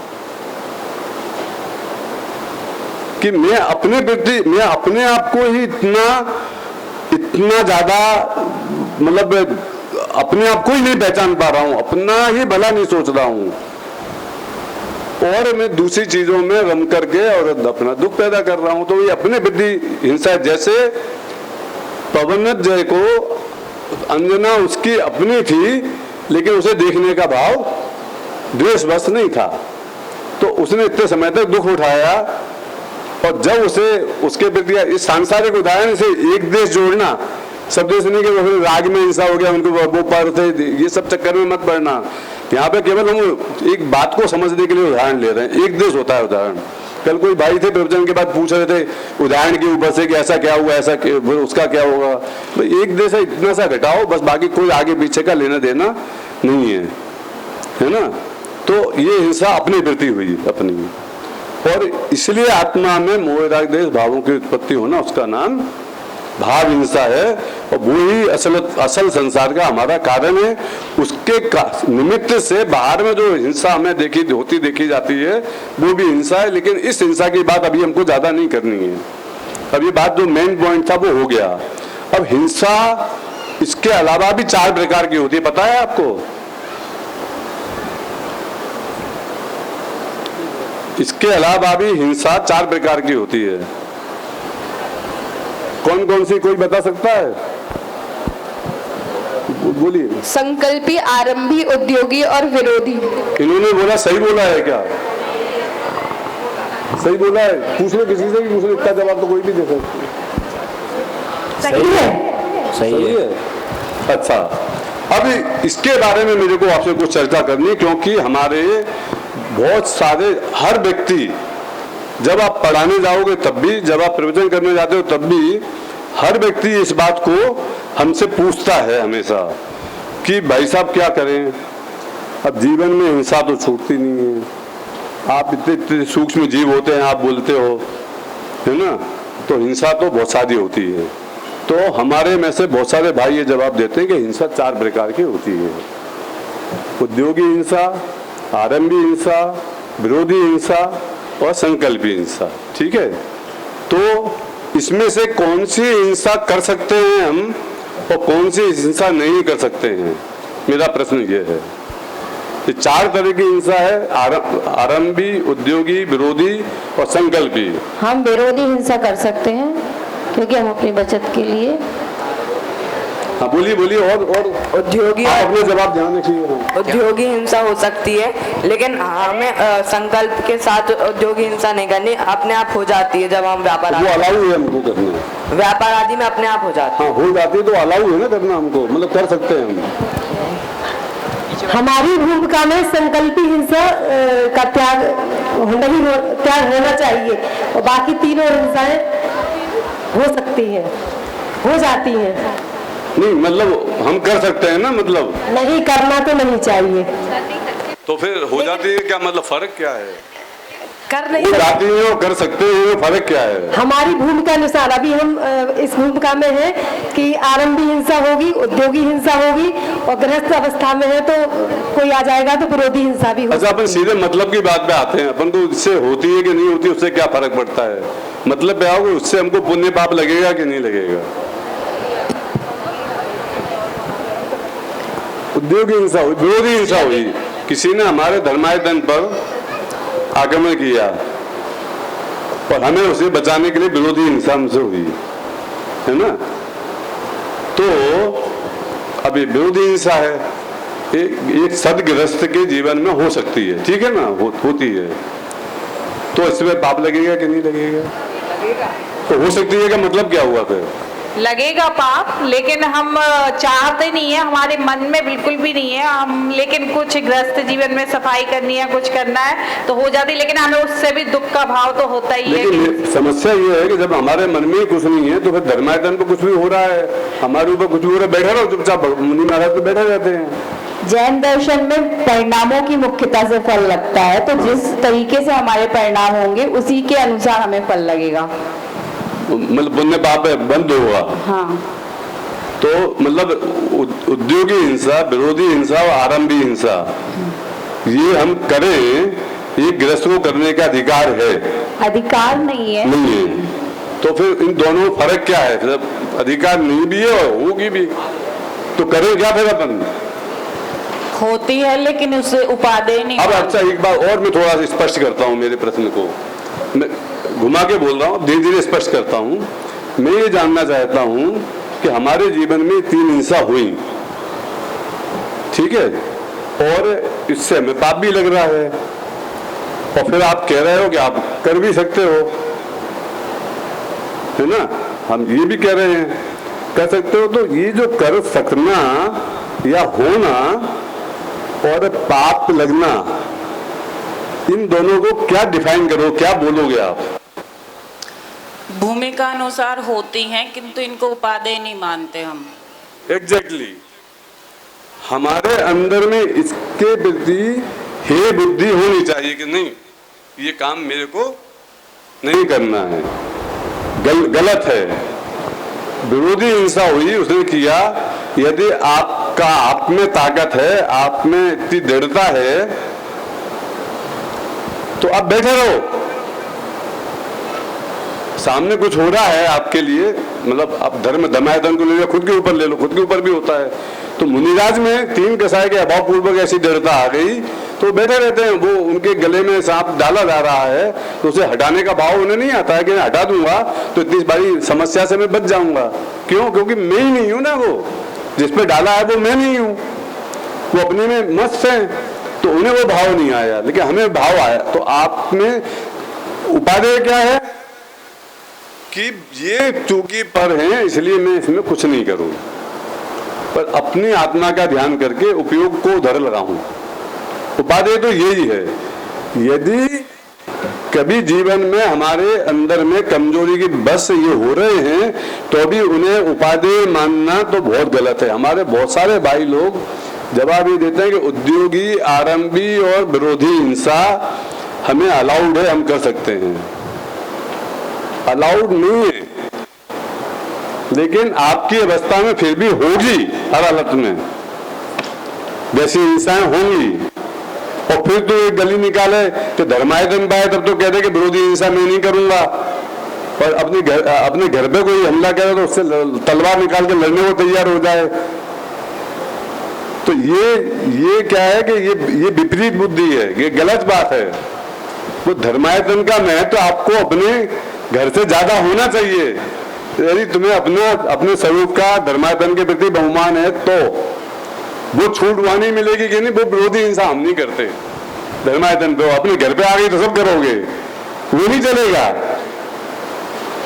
कि मैं अपने प्रति, मैं अपने आप को ही इतना ज्यादा मतलब अपने आप को ही नहीं पहचान पा रहा हूं, अपना ही भला नहीं सोच रहा हूं और मैं दूसरी चीजों में रम करके और अपना दुख पैदा कर रहा हूं। तो ये अपने प्रति हिंसा है। जैसे पवनत जय को अंजना उसकी अपनी थी लेकिन उसे देखने का भाव द्वेषवश नहीं था, तो उसने इतने समय तक दुख उठाया और जब उसे उसके प्रति इस सांसारिक उदाहरण से एक देश जोड़ना, सब देश नहीं कि वो राग में हिंसा हो गया उनको वो पर थे, ये सब चक्कर में मत पड़ना। यहाँ पे केवल हम एक बात को समझने के लिए उदाहरण ले रहे हैं। एक देश होता है उदाहरण। कल कोई भाई थे प्रवचन के बाद पूछ रहे थे उदाहरण के ऊपर से कि ऐसा क्या हुआ, ऐसा उसका क्या होगा। तो एक देश है, इतना सा घटाओ बस, बाकी कोई आगे पीछे का लेना देना नहीं है ना। तो ये हिंसा अपनी प्रति हुई अपनी, और इसलिए आत्मा में मोह राग द्वेष भावों की उत्पत्ति होना उसका नाम भाव हिंसा है। और वो ही असल संसार का हमारा कारण है। उसके निमित्त से बाहर में जो हिंसा हमें देखी जाती है वो भी हिंसा है, लेकिन इस हिंसा की बात अभी हमको ज्यादा नहीं करनी है। अब ये बात जो मेन पॉइंट था वो हो गया। अब हिंसा इसके अलावा भी 4 प्रकार की होती है, पता है आपको? इसके अलावा भी हिंसा 4 प्रकार की होती है। कौन कौन सी, कोई बता सकता है? बोलिए। संकल्पी, आरंभी, उद्योगी और विरोधी। इन्होंने बोला, सही बोला है क्या? सही बोला है? पूछ लो किसी से भी पूछ लो, इसका जवाब तो कोई भी दे सकता है। सही है, सही है। अच्छा, अब इसके बारे में मेरे को आपसे कुछ चर्चा करनी है, क्योंकि हमारे बहुत सारे हर व्यक्ति, जब आप पढ़ाने जाओगे तब भी, जब आप प्रवचन करने जाते हो तब भी, हर व्यक्ति इस बात को हमसे पूछता है हमेशा कि भाई साहब क्या करें। अब जीवन में हिंसा तो छूटती नहीं है, आप इतने सूक्ष्म जीव होते हैं, आप बोलते हो है ना, तो हिंसा तो बहुत सारी होती है। तो हमारे में से बहुत सारे भाई ये जवाब देते हैं कि हिंसा 4 प्रकार की होती है। उद्योगी हिंसा, आरंभी हिंसा, विरोधी हिंसा और संकल्पी हिंसा। ठीक है, तो इसमें से कौन सी हिंसा कर सकते हैं हम और कौन सी हिंसा नहीं कर सकते हैं, मेरा प्रश्न ये है। ये 4 तरह की हिंसा है, आरंभी, उद्योगी, विरोधी और संकल्पी। हम विरोधी हिंसा कर सकते हैं क्योंकि हम अपनी बचत के लिए। हाँ बोलिए बोलिए। और उद्योगी आप अपने जवाब ध्यान रखिए। उद्योगी हिंसा हो सकती है, लेकिन हमें संकल्प के साथ उद्योगी हिंसा नहीं करनी, अपने आप हो जाती है जब हम व्यापार वो अलाउ है हमको करना, व्यापार आदि में अपने आप हो जाती है। हाँ हो जाती है तो अलाउ है ना करना हमको, मतलब कर सकते हैं हम। हमारी भूमिका में संकल्पी हिंसा का त्याग होना चाहिए और बाकी तीनों हिंसाएं हो सकती है, हो जाती हैं। नहीं मतलब हम कर सकते हैं ना, मतलब नहीं करना तो नहीं चाहिए। तो फिर हो जाती है क्या, मतलब फर्क क्या है? कर नहीं हो सकते। जाती है और कर सकते हैं, फर्क क्या है? हमारी भूमिका अनुसार अभी हम इस भूमिका में हैं कि आरंभी हिंसा होगी, उद्योगी हिंसा होगी और गृहस्थ अवस्था में है तो कोई आ जाएगा तो विरोधी हिंसा भी होगी। अच्छा अपन सीधे मतलब की बात पे आते हैं, अपन को इससे होती है कि नहीं होती उससे क्या फर्क पड़ता है? मतलब पे आओगे उससे हमको पुण्य पाप लगेगा कि नहीं लगेगा? उद्योगी हिंसा हुई, विरोधी हिंसा हुई, किसी ने हमारे धर्मायतन पर आक्रमण किया और हमें उसे बचाने के लिए विरोधी हिंसा हमसे हुई, है ना? तो अभी विरोधी हिंसा है, एक सदगृहस्थ के जीवन में हो सकती है, ठीक है ना, होती है, तो इसमें पाप लगेगा कि नहीं लगेगा? तो हो सकती है का मतलब क्या हुआ फिर? लगेगा पाप, लेकिन हम चाहते नहीं है, हमारे मन में बिल्कुल भी नहीं है हम, लेकिन कुछ गृहस्थ जीवन में सफाई करनी है, कुछ करना है तो हो जाती, लेकिन हमें उससे भी दुख का भाव तो होता ही है। लेकिन समस्या ये है कि जब हमारे मन में कुछ नहीं है तो फिर धर्मायतन पे कुछ भी हो रहा है, हमारे ऊपर कुछ भी हो रहा है, बैठे रहो चुपचाप, मुनि महाराज तो बैठे रहते हैं। जैन दर्शन में परिणामों की मुख्यता से फल लगता है, तो जिस तरीके से हमारे परिणाम होंगे उसी के अनुसार हमें फल लगेगा, मतलब पुण्य पाप बंद होगा। हाँ। तो मतलब उद्योगी हिंसा, विरोधी हिंसा और आरंभी हिंसा ये हम करें, ये गृहस्थ को करने का अधिकार है? अधिकार नहीं है। नहीं है। तो फिर इन दोनों में फर्क क्या है? फिर अधिकार नहीं भी है और होगी भी, तो करें क्या फिर अपन? होती है लेकिन उससे उपादेय नहीं। अब अच्छा एक बात और मैं थोड़ा सा स्पष्ट करता हूँ, मेरे प्रश्न को मैं घुमा के बोल रहा हूँ, धीरे धीरे स्पष्ट करता हूँ। मैं ये जानना चाहता हूँ कि हमारे जीवन में 3 हिंसा हुई, ठीक है, और इससे हमें पाप भी लग रहा है, और फिर आप कह रहे हो कि आप कर भी सकते हो, है ना? हम ये भी कह रहे हैं कर सकते हो, तो ये जो कर सकना या होना और पाप लगना, इन दोनों को क्या डिफाइन करो, क्या बोलोगे आप? भूमिका अनुसार होती हैं किंतु इनको उपादेय नहीं मानते हम। एग्जैक्टली हमारे अंदर में इसके प्रति हे बुद्धि होनी चाहिए कि नहीं, ये काम मेरे को नहीं करना है, गलत है। विरोधी हिंसा हुई, उसने किया, यदि आपका आप में ताकत है, आप में इतनी दृढ़ता है तो आप बैठे रहो, सामने कुछ हो रहा है आपके लिए, मतलब आप धर्म धर्मायतन को ले लो, खुद के ऊपर ले लो, खुद के ऊपर भी होता है, तो मुनिराज में 3 कसाय के अभाव पूर्वक ऐसी दृढ़ता आ गई तो बैठे रहते हैं। वो उनके गले में सांप डाला जा रहा है तो उसे हटाने का भाव उन्हें नहीं आता है कि हटा दूंगा तो इतनी बड़ी समस्या से मैं बच जाऊंगा। क्यों? क्योंकि मैं ही नहीं हूं ना, वो जिसपे डाला है वो मैं नहीं हूं, वो अपने में मस्त है, तो उन्हें वो भाव नहीं आया, लेकिन हमें भाव आया। तो आप में उपादेय क्या है कि ये चूंकि पर है इसलिए मैं इसमें कुछ नहीं करूं, पर अपनी आत्मा का ध्यान करके उपयोग को उधर लगाऊं। उपादेय तो यही है। यदि कभी जीवन में हमारे अंदर में कमजोरी की बस ये हो रहे हैं तो भी उन्हें उपादेय मानना तो बहुत गलत है। हमारे बहुत सारे भाई लोग जवाब ये देते हैं कि उद्योगी, आरंभी और विरोधी हिंसा हमें अलाउड है, हम कर सकते हैं। अलाउड नहीं है, लेकिन आपकी अवस्था में फिर भी होगी, हर हालत में वैसी हिंसाएं होंगी। और फिर तो एक गली निकाले कि धर्मायतन पाए तब तो कहते कि विरोधी हिंसा मैं नहीं करूंगा, और अपने घर पे कोई हमला करे तो उससे तलवार निकाल के लड़ने को तैयार हो जाए। तो ये क्या है कि ये विपरीत बुद्धि है, ये गलत बात है। वो धर्मायतन का महत्व आपको अपने घर से ज्यादा होना चाहिए। यदि तुम्हें अपने स्वरूप का धर्मायतन के प्रति बहुमान है तो वो छूट वहां नहीं मिलेगी कि नहीं, वो विरोधी हिंसा हम नहीं करते धर्मायतन पे। अपने घर पे आ गई तो सब करोगे, वो नहीं चलेगा।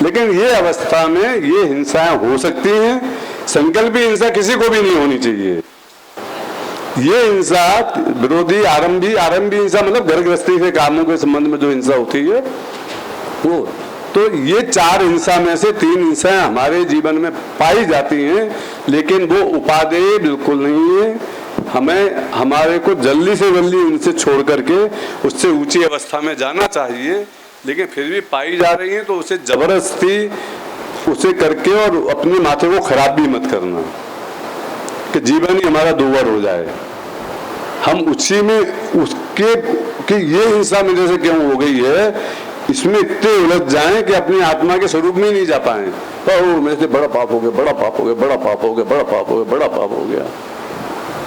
लेकिन ये अवस्था में ये हिंसाएं हो सकती हैं। संकल्पी हिंसा किसी को भी नहीं होनी चाहिए। ये हिंसा विरोधी आरंभी हिंसा मतलब घर गृहस्थी के कामों के संबंध में जो हिंसा होती है वो। तो ये 4 हिंसा में से 3 हिंसाएं हमारे जीवन में पाई जाती हैं, लेकिन वो उपादेय बिल्कुल नहीं है। हमें हमारे को जल्दी से जल्दी उनसे छोड़ करके उससे ऊंची अवस्था में जाना चाहिए। लेकिन फिर भी पाई जा रही है तो उसे जबरदस्ती उसे करके और अपने माथे को खराब भी मत करना कि जीवन ही हमारा दोवर हो जाए। हम उसी में उसके कि ये हिंसा में जैसे क्यों हो गई है, इसमें इतने उलझ जाएं कि अपनी आत्मा के स्वरूप में ही नहीं जा पाए। तो मेरे से बड़ा पाप हो गया, बड़ा पाप हो गया, बड़ा पाप हो गया, बड़ा पाप हो गया, बड़ा पाप हो गया।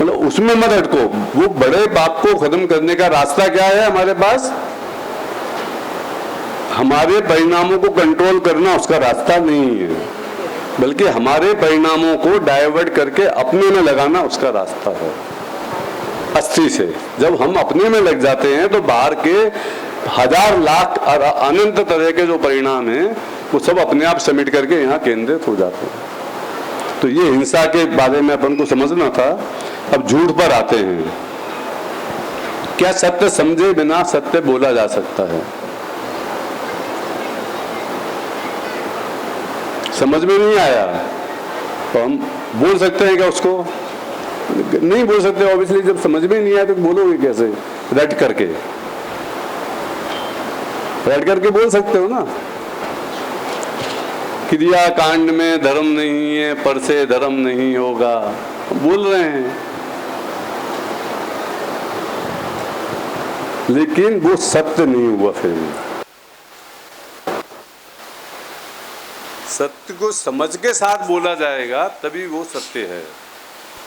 मतलब उसमें मत अटको। वो बड़े पाप को खत्म करने का रास्ता क्या है हमारे पास? हमारे परिणामों को कंट्रोल करना उसका रास्ता नहीं है, बल्कि हमारे परिणामों को डाइवर्ट करके अपने में लगाना उसका रास्ता है। अस्थि से जब हम अपने में लग जाते हैं तो बाहर के 1000 लाख और अनंत तरह के जो परिणाम हैं वो सब अपने आप समेट करके यहाँ केंद्रित हो जाते हैं। तो ये हिंसा के बारे में अपन को समझना था। अब झूठ पर आते हैं। क्या सत्य समझे बिना सत्य बोला जा सकता है? समझ में नहीं आया तो हम बोल सकते हैं क्या उसको? नहीं बोल सकते। ऑब्वियसली जब समझ में नहीं आया तो बोलोगे कैसे? रट करके बोल सकते हो ना। क्रिया कांड में धर्म नहीं है, पर से धर्म नहीं होगा, बोल रहे हैं। लेकिन वो सत्य नहीं हुआ। फिर सत्य को समझ के साथ बोला जाएगा तभी वो सत्य है।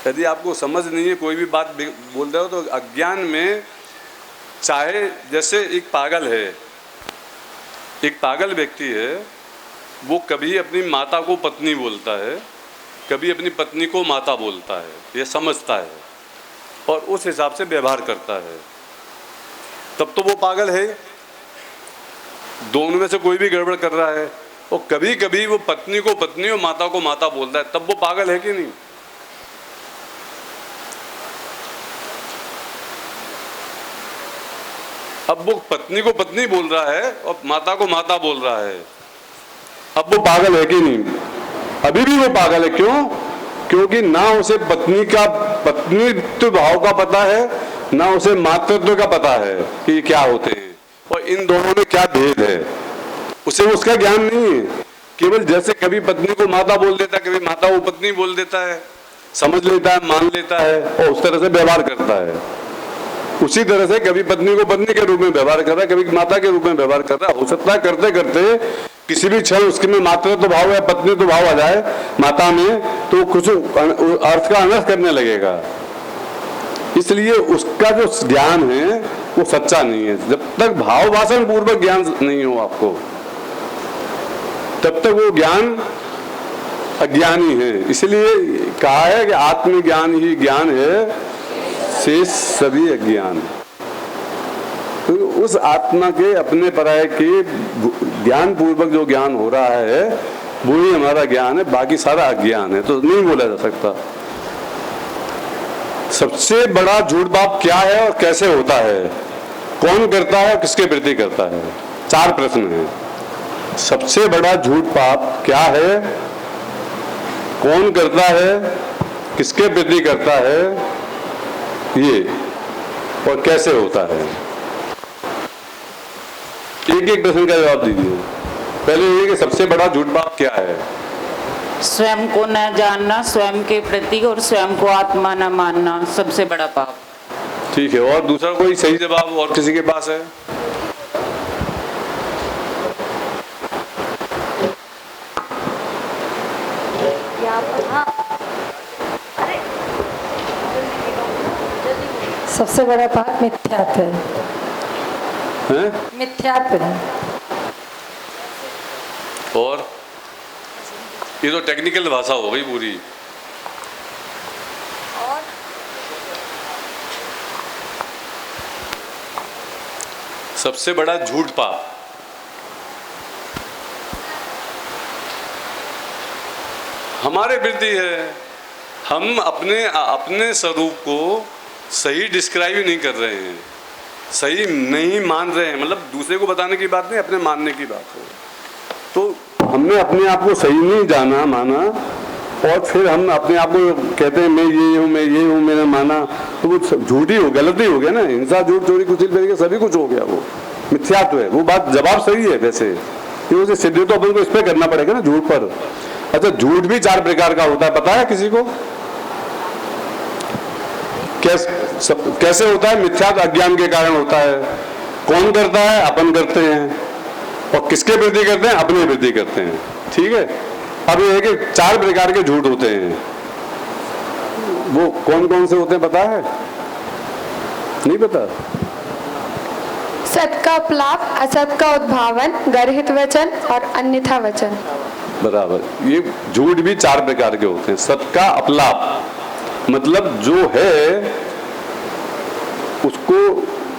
यदि आपको समझ नहीं है, कोई भी बात बोल रहे हो तो अज्ञान में, चाहे जैसे एक पागल व्यक्ति है, वो कभी अपनी माता को पत्नी बोलता है, कभी अपनी पत्नी को माता बोलता है, ये समझता है और उस हिसाब से व्यवहार करता है, तब तो वो पागल है। दोनों में से कोई भी गड़बड़ कर रहा है और कभी कभी वो पत्नी को पत्नी और माता को माता बोलता है, तब वो पागल है कि नहीं? अब वो पत्नी को पत्नी बोल रहा है और माता को माता बोल रहा है, अब वो पागल है कि नहीं? अभी भी वो पागल है। क्यों? क्योंकि ना उसे पत्नीत्व भाव का पता है, ना उसे मातृत्व का पता है कि ये क्या होते हैं और इन दोनों में क्या भेद है, उसे उसका ज्ञान नहीं है। केवल जैसे कभी पत्नी को माता बोल देता है, कभी माता को पत्नी बोल देता है, समझ लेता है, मान लेता है और उस तरह से व्यवहार करता है। उसी तरह से कभी पत्नी को पत्नी के रूप में व्यवहार कर रहा है, कभी माता के रूप में व्यवहार कर रहा है। हो सकता है करते करते किसी भी क्षण उसके में मातृत्व भाव या पत्नीत्व भाव आ जाए माता में, तो कुछ अर्थ का अनर्थ करने लगेगा। इसलिए उसका जो ज्ञान है वो सच्चा नहीं है। जब तक भाव वासन पूर्वक ज्ञान नहीं हो आपको, तब तक वो ज्ञान अज्ञानी है। इसलिए कहा है कि आत्मज्ञान ही ज्ञान है, शेष सभी अज्ञान। तो उस आत्मा के अपने पराये के ज्ञान पूर्वक जो ज्ञान हो रहा है वो ही हमारा ज्ञान है, बाकी सारा अज्ञान है। तो नहीं बोला जा सकता। सबसे बड़ा झूठ बाप क्या है और कैसे होता है, कौन करता है और किसके प्रति करता है? 4 प्रश्न हैं। सबसे बड़ा झूठ पाप क्या है, कौन करता है, किसके प्रति करता है, ये और कैसे होता है? एक एक प्रश्न का जवाब दीजिए। पहले ये कि सबसे बड़ा झूठ पाप क्या है? स्वयं को न जानना, स्वयं के प्रति और स्वयं को आत्मा न मानना सबसे बड़ा पाप। ठीक है। और दूसरा कोई सही जवाब और किसी के पास है? सबसे बड़ा पाप मिथ्यात्व है। हैं? मिथ्यात्व है। और ये तो टेक्निकल भाषा हो गई पूरी। सबसे बड़ा झूठ पाप, हमारे प्रति है। हम अपने स्वरूप को सही डिस्क्राइब ही नहीं कर रहे हैं, सही नहीं मान रहे हैं। मतलब दूसरे को बताने की बात नहीं, अपने मानने की बात है। तो हमने अपने आप को सही नहीं जाना माना, और फिर हम अपने आप को कहते हैं मैं ये हूँ, मैं ये हूँ, मैंने माना, तो वो झूठी हो, गलती हो गया ना। हिंसा, झूठ, चोरी, कुचिल तरीके सभी कुछ हो गया, वो मिथ्यात्व है। वो बात जवाब सही है वैसे, क्योंकि सिद्ध तो अपन को इस पर करना पड़ेगा ना, झूठ पर। अच्छा, झूठ भी 4 प्रकार का होता है, पता है किसी को? कैसे होता है? मिथ्यात्व अज्ञान के कारण होता है। कौन करता है? अपन करते हैं। और किसके प्रति करते हैं? अपने प्रति करते हैं। ठीक है। अब ये है कि 4 प्रकार के झूठ होते हैं। वो कौन कौन से होते हैं पता है? नहीं पता? सत का अपलाप, असत का उद्भावन, गर्हित वचन और अन्यथा वचन। बराबर। ये झूठ भी 4 प्रकार के होते हैं। सत का अपलाप मतलब जो है उसको,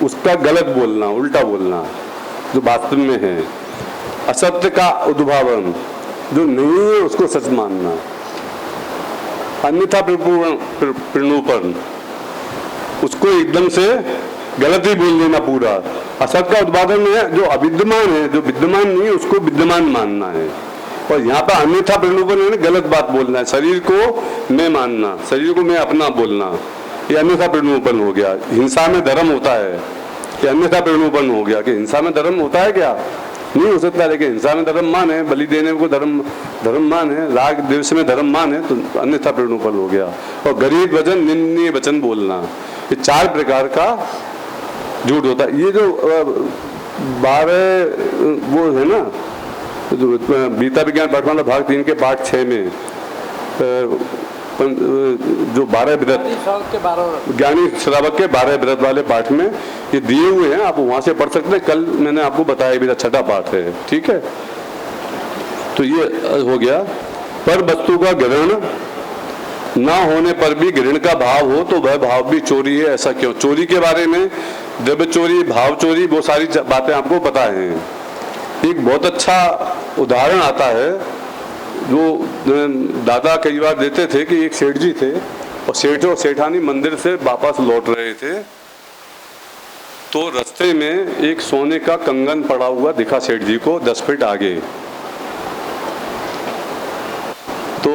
उसका गलत बोलना, उल्टा बोलना, जो वास्तव में है। असत्य का उद्भावन, जो नहीं है उसको सच मानना। अन्यथा प्रणुपन, उसको एकदम से गलत ही बोल देना पूरा। असत का उद्भावन है जो अविद्यमान है, जो विद्यमान नहीं है उसको विद्यमान मानना है। और यहाँ पर अन्यथा प्रलोभन है, गलत बात बोलना है। शरीर को मैं मानना, शरीर को मैं अपना बोलना, ये अन्यथा प्रलोभन हो गया। हिंसा में धर्म होता है, ये अन्यथा प्रलोभन हो गया। कि हिंसा में धर्म होता है क्या? नहीं हो सकता। लेकिन हिंसा में धर्म मान है, बलि देने को धर्म मान है, राग द्वेष में धर्म मान है, तो अन्यथा प्रलोभन हो गया। और गरीब वचन, निंदनीय वचन बोलना, ये 4 प्रकार का झूठ होता है। ये जो 12 वो है ना, जो गीता विज्ञान पाठमाला भाग 3 के पाठ 6 में जो 12 व्रत, ज्ञानी श्रावक के 12 व्रत वाले पाठ में ये दिए हुए हैं, आप वहां से पढ़ सकते हैं। कल मैंने आपको बताया भी था, 6ठा पाठ है। ठीक है। तो ये हो गया। पर वस्तु का ग्रहण ना होने पर भी ग्रहण का भाव हो तो वह भाव भी चोरी है। ऐसा क्यों? चोरी के बारे में, द्रव्य चोरी, भाव चोरी, वो सारी बातें आपको पता है। एक बहुत अच्छा उदाहरण आता है जो दादा कई बार देते थे कि एक सेठ जी थे, और सेठ और सेठानी मंदिर से वापस लौट रहे थे, तो रास्ते में एक सोने का कंगन पड़ा हुआ दिखा सेठ जी को 10 फीट आगे। तो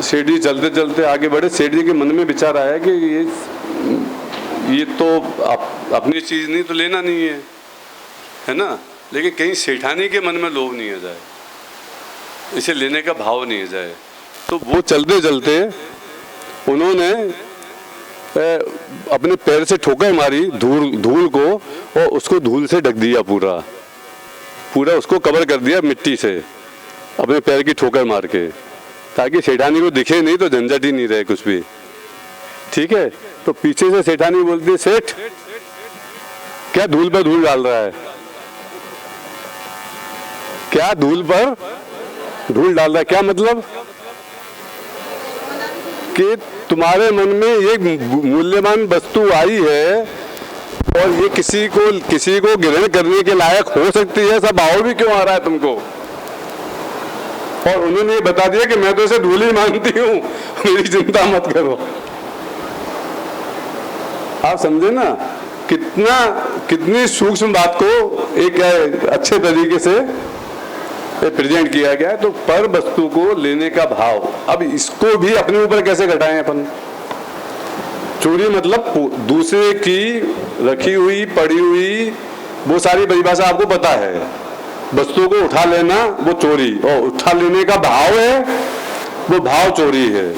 सेठ जी चलते चलते आगे बढ़े। सेठ जी के मन में विचार आया कि ये तो अपनी चीज नहीं, तो लेना नहीं है ना। लेकिन कहीं सेठानी के मन में लोभ नहीं आ जाए, इसे लेने का भाव नहीं आ जाए। तो वो चलते चलते उन्होंने अपने पैर से ठोकर मारी धूल को, और उसको धूल से ढक दिया, पूरा उसको कवर कर दिया मिट्टी से, अपने पैर की ठोकर मार के, ताकि सेठानी को दिखे नहीं, तो झंझट ही नहीं रहे कुछ भी। ठीक है। तो पीछे से सेठानी बोलती है, सेठ क्या धूल पर धूल डाल रहा है? क्या धूल पर धूल डाल रहा है? क्या मतलब? कि तुम्हारे मन में एक मूल्यवान वस्तु आई है और ये किसी को ग्रहण करने के लायक हो सकती है, ऐसा भाव भी क्यों आ रहा है तुमको? और उन्होंने ये बता दिया कि मैं तो इसे धूल ही मानती हूँ, मेरी चिंता मत करो। आप समझे ना कितनी सूक्ष्म बात को एक अच्छे तरीके से प्रेजेंट किया गया है। तो पर वस्तु को लेने का भाव, अब इसको भी अपने ऊपर कैसे घटाएं अपन? चोरी मतलब दूसरे की रखी हुई, पड़ी हुई, वो सारी परिभाषा आपको पता है। वस्तु को उठा लेना वो चोरी, और उठा लेने का भाव है वो भाव चोरी है।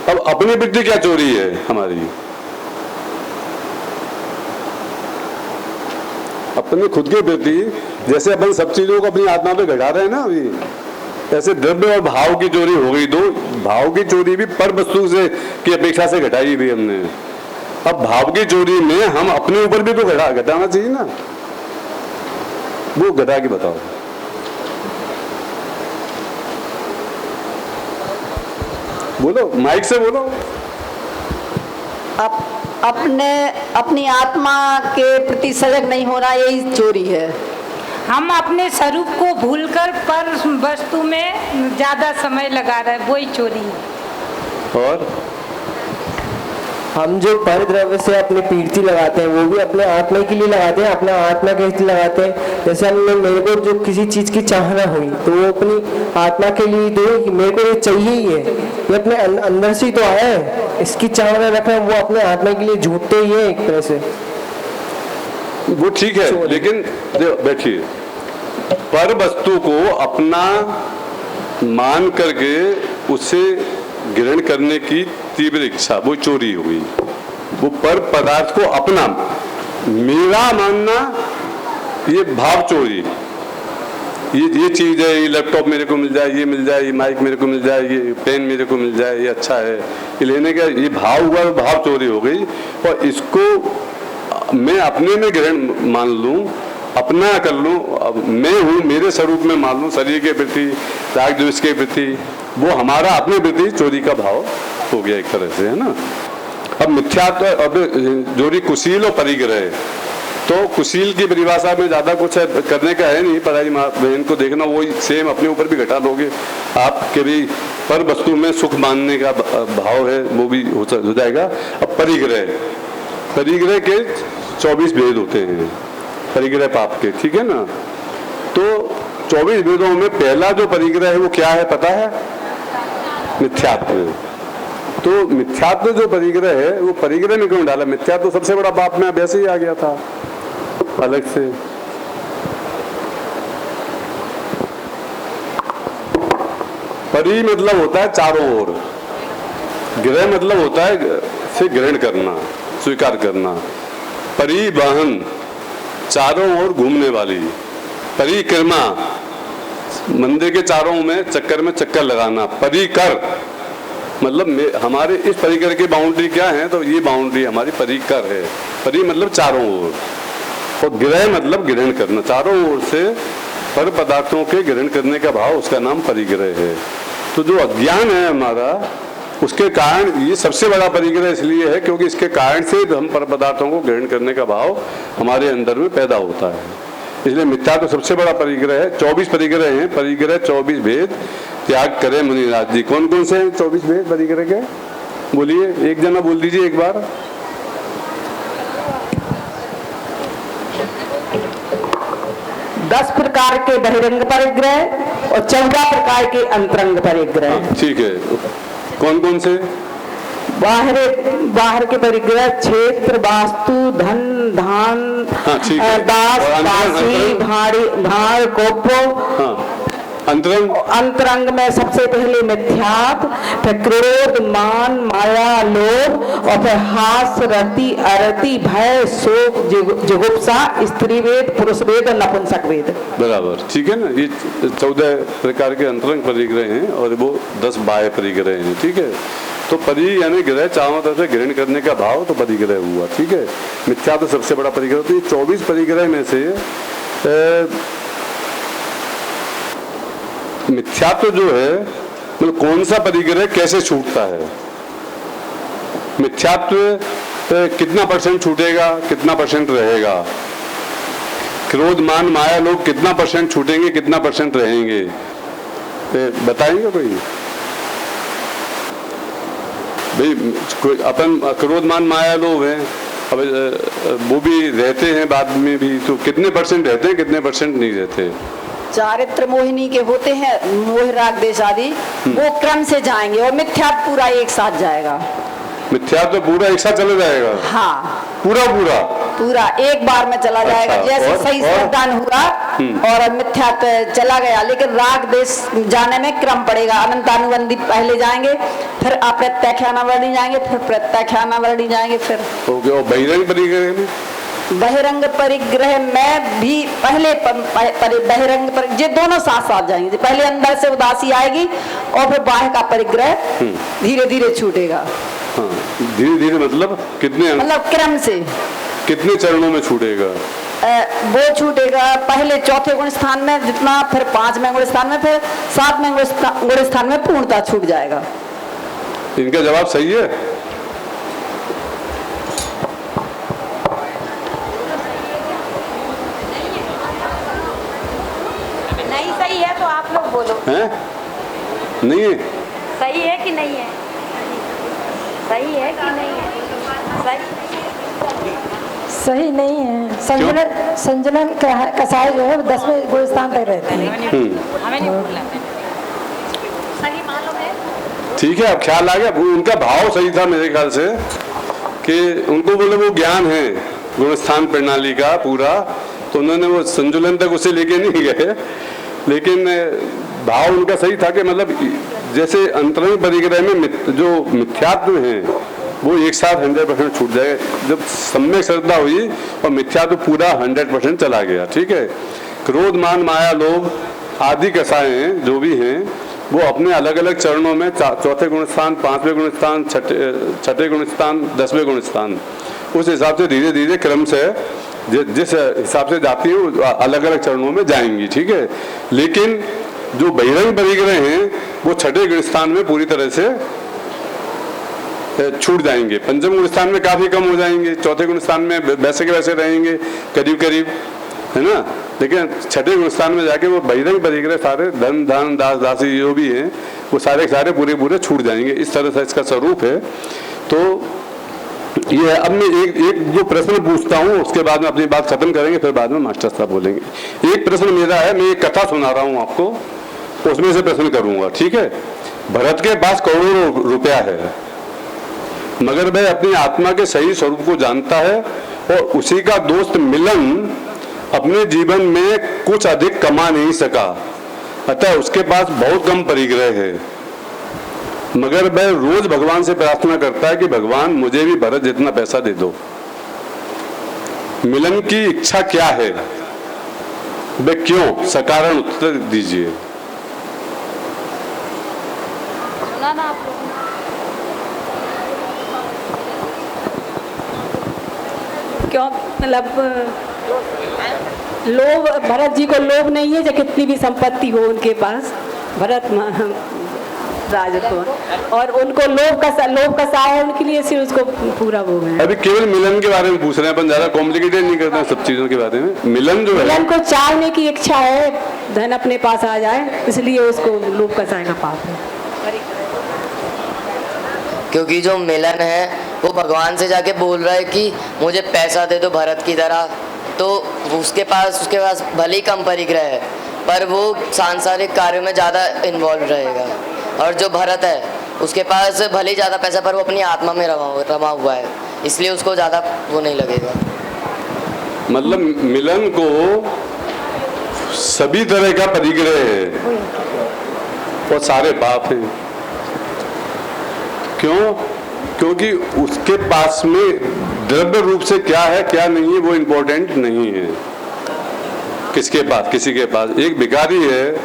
अब अपने प्रति क्या चोरी है हमारी? अपने खुद के प्रति, जैसे अपन सब चीजों को अपनी आत्मा पे घटा रहे हैं ना अभी, ऐसे द्रव्य और भाव की चोरी हो गई। दो भाव की चोरी भी पर वस्तु से की अपेक्षा से घटाई भी हमने। अब भाव की चोरी में हम अपने ऊपर भी तो घटाना चाहिए ना, वो घटा के बताओ। बोलो, माइक से बोलो। अपनी आत्मा के प्रति सजग नहीं होना, यही चोरी है। हम अपने स्वरूप को भूलकर पर वस्तु में ज्यादा समय लगा रहे हैं, वही चोरी है। और हम जो परिद्रव्य से अपनी कीर्ति लगाते हैं वो भी अपने आत्मा के लिए लगाते हैं, अपना आत्मा के लिए लगाते हैं। जैसे हमने मेरे को जो किसी चीज की चाहना हुई तो वो अपनी आत्मा के लिए दो कि मेरे को ये चाहिए ही है, ये अपने अंदर से ही तो आया है, इसकी चाहना रखना, वो अपने आत्मा के लिए झूठते ही है एक तरह से। वो ठीक है, लेकिन बैठिए, पर वस्तु को अपना मान करके उसे ग्रहण करने की तीव्र इच्छा, वो चोरी हुई। वो पर पदार्थ को अपना मेरा मानना, ये भाव चोरी। ये चीज है, ये लैपटॉप मेरे को मिल जाए, ये मिल जाए, ये माइक मेरे को मिल जाए, ये पेन मेरे को मिल जाए, ये अच्छा है, ये लेने का ये भाव हुआ, भाव चोरी हो गई। और इसको मैं अपने में ग्रहण मान लूं, अपना कर लूं, मैं हूं, मेरे स्वरूप में मान लूं, शरीर के प्रति, राग द्वेष के प्रति, वो हमारा अपने प्रति चोरी का भाव हो गया एक तरह से, है ना। अब मिथ्यात्व, अब चोरी कुशील और परिग्रह, तो कुशील की परिभाषा में ज्यादा कुछ है, करने का है नहीं, पढ़ाई बहन को देखना, वही सेम अपने ऊपर भी घटा लोगे आप के भी पर वस्तु में सुख मानने का भाव है, वो भी हो जाएगा। अब परिग्रह, परिग्रह के 24 भेद होते हैं, परिग्रह पाप के, ठीक है ना। तो 24 भेदों में पहला जो परिग्रह है वो क्या है पता है? मिथ्यात्व। तो मिथ्यात्व जो परिग्रह है, वो परिग्रह में क्यों डाला? मिथ्यात्व सबसे बड़ा पाप में वैसे ही आ गया था अलग से। परि मतलब होता है चारों ओर, ग्रह मतलब होता है से ग्रहण करना, स्वीकार करना। परिवहन, चारों ओर घूमने वाली। परिक्रमा, मंदिर के चारों में चक्कर लगाना। परिकर मतलब हमारे इस परिकर की बाउंड्री क्या है, तो ये बाउंड्री हमारी परिकर है। परि मतलब चारों ओर, और ग्रह मतलब ग्रहण करना, चारों ओर से पर पदार्थों के ग्रहण करने का भाव, उसका नाम परिग्रह है। तो जो अज्ञान है हमारा, उसके कारण ये सबसे बड़ा परिग्रह इसलिए है क्योंकि इसके कारण से हम पर पदार्थों को ग्रहण करने का भाव हमारे अंदर में पैदा होता है। इसलिए मिथ्या तो सबसे बड़ा परिग्रह है। 24 परिग्रह हैं, परिग्रह 24 भेद त्याग करे मुनिराज जी। कौन कौन से हैं 24 भेद परिग्रह के? बोलिए, एक जना बोल दीजिए एक बार। दस प्रकार के बहिरंग परिग्रह और 14 प्रकार के अंतरंग परिग्रह। ठीक है, कौन कौन से? बाहर के परिग्रह क्षेत्र, वास्तु, धन, धान, दास, दासी, भाड़, कोपो। अंतरंग में सबसे पहले मिथ्यात्व, फिर क्रोध, मान, माया, लोभ, और फिर हास, रति, अरति, भय, शोक, जुगुप्सा, स्त्री वेद, पुरुष वेद और नपुंसक वेद। बराबर, ठीक है ना। ये 14 प्रकार के अंतरंग परिग्रह हैं और वो 10 बाह्य परिग्रह हैं, ठीक है। तो परि यानी ग्रह, चारों तरफ से ग्रहण करने का भाव, तो परिग्रह हुआ, ठीक है। मिथ्या तो सबसे बड़ा परिग्रह। तो ये 24 परिग्रह में से मिथ्यात्व जो है, मतलब कौन सा परिग्रह कैसे छूटता है? मिथ्यात्व कितना % छूटेगा, कितना % रहेगा? क्रोध, मान, माया, लोभ कितना % छूटेंगे, कितना % रहेंगे? बताएंगे कोई? भाई अपन क्रोध, मान, माया, लोभ है, अब वो भी रहते हैं बाद में भी, तो कितने % रहते हैं, कितने % नहीं रहते? चारित्र मोहिनी के होते हैं, मोह, राग, द्वेष आदि, वो क्रम से जाएंगे, और मिथ्यात्व पूरा एक साथ जाएगा। मिथ्यात्व पूरा एक साथ चला जाएगा? हाँ, पूरा एक बार में चला जाएगा। अच्छा, जैसे सही श्रद्धान हुआ और मिथ्यात्व चला गया, लेकिन राग देश जाने में क्रम पड़ेगा। अनंतानुबंधी पहले जाएंगे, फिर अप्रत्याख्यानावरणी जाएंगे, फिर प्रत्याख्यानावरणी जाएंगे, फिर बहिरंग परिग्रह में, बहिरंग परिग्रह में भी पहले बहिरंग परिग्रह, ये दोनों साथ साथ जाएंगे। पहले अंदर से उदासी आएगी और फिर बाह्य का परिग्रह धीरे धीरे छूटेगा। हाँ, धीरे धीरे मतलब कितने क्रम से कितने चरणों में छूटेगा? वो छूटेगा पहले चौथे गुण स्थान में जितना, फिर 5वें गुण स्थान में, फिर 7वें गुण स्थान में पूर्णता छूट जाएगा। इनका जवाब सही है? नहीं सही है तो आप लोग बोलो। हैं? नहीं है? सही है कि नहीं है? सही है कि नहीं है? सही नहीं है। संजलन कसाई जो है 10वें गुण स्थान तक रहते हैं। हमें नहीं बोलना सही मालूम है। ठीक है, अब ख्याल आ गया। उनका भाव सही था मेरे ख्याल से कि उनको बोले वो ज्ञान है गुणस्थान प्रणाली का पूरा, तो उन्होंने वो संतुलन तक उसे लेके नहीं गए, लेकिन भाव उनका सही था कि मतलब जैसे अंतरंग परिग्रह में जो मिथ्यात्व है वो एक साथ 100% छूट जाएगा। जब सम्यक श्रद्धा हुई और मिथ्यात्व पूरा 100% चला गया। ठीक है, क्रोध मान माया लोभ आदि कसाएं जो भी हैं वो अपने अलग अलग चरणों में चौथे गुण स्थान, 5वें गुण स्थान, छठे गुण स्थान, 10वें गुण स्थान, उस हिसाब से धीरे धीरे क्रम से जिस हिसाब से जाती है अलग अलग चरणों में जाएंगी। ठीक है, लेकिन जो बहिरंग परिग्रह हैं वो छठे गुण स्थान में पूरी तरह से छूट जाएंगे। पंचम गुण स्थान में काफी कम हो जाएंगे, चौथे गुण स्थान में वैसे के वैसे रहेंगे करीब करीब, है ना। लेकिन छठे गुण स्थान में जाके वो बहिरंग परिग्रह सारे धन धान दास दासी जो भी हैं वो सारे सारे पूरे पूरे छूट जाएंगे। इस तरह से इसका स्वरूप है। तो ये अब मैं एक जो प्रश्न पूछता हूँ उसके बाद में अपनी बात खत्म करेंगे, फिर बाद में मास्टर साहब बोलेंगे। एक प्रश्न मेरा है, मैं एक कथा सुना रहा हूँ आपको, उसमें से प्रश्न करूंगा। ठीक है, भरत के पास करोड़ों रुपया है मगर वह अपनी आत्मा के सही स्वरूप को जानता है और उसी का दोस्त मिलन अपने जीवन में कुछ अधिक कमा नहीं सका, अतः उसके पास बहुत कम परिग्रह है, मगर वह रोज भगवान से प्रार्थना करता है कि भगवान मुझे भी भरत जितना पैसा दे दो। मिलन की इच्छा क्या है, वह क्यों? सकारण उत्तर दीजिए। सुना ना आप लोगों ने? क्यों? मतलब लोभ, भरत जी को लोभ नहीं है, चाहे कितनी भी संपत्ति हो उनके पास, भरत राज को, और उनको लोभ का साया है उनके लिए, सिर्फ उसको पूरा वो है। अभी केवल मिलन के बारे में पूछ रहे हैं, अपन ज्यादा कॉम्प्लिकेटेड नहीं करते हैं सब चीजों के बारे में। मिलन जो है, मिलन को चाहने की इच्छा है, धन अपने पास आ जाए, इसलिए उसको लोभ का साया का पाप है। क्योंकि जो मिलन है वो भगवान से जाके बोल रहा है कि मुझे पैसा दे दो भरत की तरह, तो उसके पास भले ही कम परिग्रह है पर वो सांसारिक कार्यों में ज़्यादा इन्वॉल्व रहेगा, और जो भरत है उसके पास भले ही ज़्यादा पैसा पर वो अपनी आत्मा में रमा हुआ है, इसलिए उसको ज़्यादा वो नहीं लगेगा। मतलब मिलन को सभी तरह का परिग्रह है और सारे पाप हैं। क्यों? क्योंकि उसके पास में द्रव्य रूप से क्या है क्या नहीं है वो इम्पोर्टेंट नहीं है। किसके पास, किसी के पास एक भिखारी है,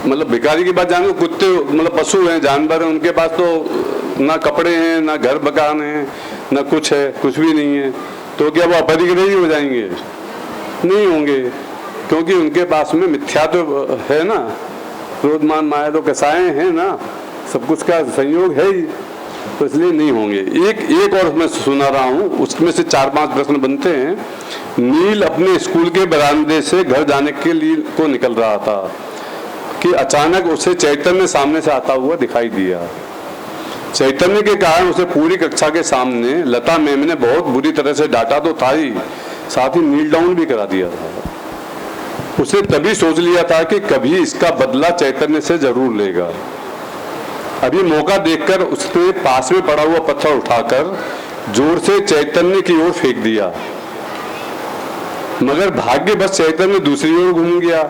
मतलब भिखारी की बात जानो, कुत्ते मतलब पशु हैं, जानवर हैं, उनके पास तो ना कपड़े हैं, ना घर मकान है, ना कुछ है, कुछ भी नहीं है, तो क्या वो अपरिग्रही हो जाएंगे? नहीं होंगे, क्योंकि उनके पास में मिथ्या तो है ना, क्रोध मान माया तो कसाएं हैं ना, सब कुछ का संयोग है ही, तो इसलिए नहीं होंगे। एक और मैं सुना रहा हूँ, उसमें से 4-5 प्रश्न बनते हैं। नील अपने स्कूल के बरामदे से घर जाने के लिए को निकल रहा था कि अचानक उसे चैतन्य सामने से आता हुआ दिखाई दिया। चैतन्य के कारण उसे पूरी कक्षा के सामने लता मैम ने बहुत बुरी तरह से डांटा तो था ही, साथ ही नील डाउन भी करा दिया था। उसे तभी सोच लिया था कि कभी इसका बदला चैतन्य से जरूर लेगा। अभी मौका देखकर उसने पास में पड़ा हुआ पत्थर उठाकर जोर से चैतन्य की ओर फेंक दिया, मगर भाग्यवश चैतन्य दूसरी ओर घूम गया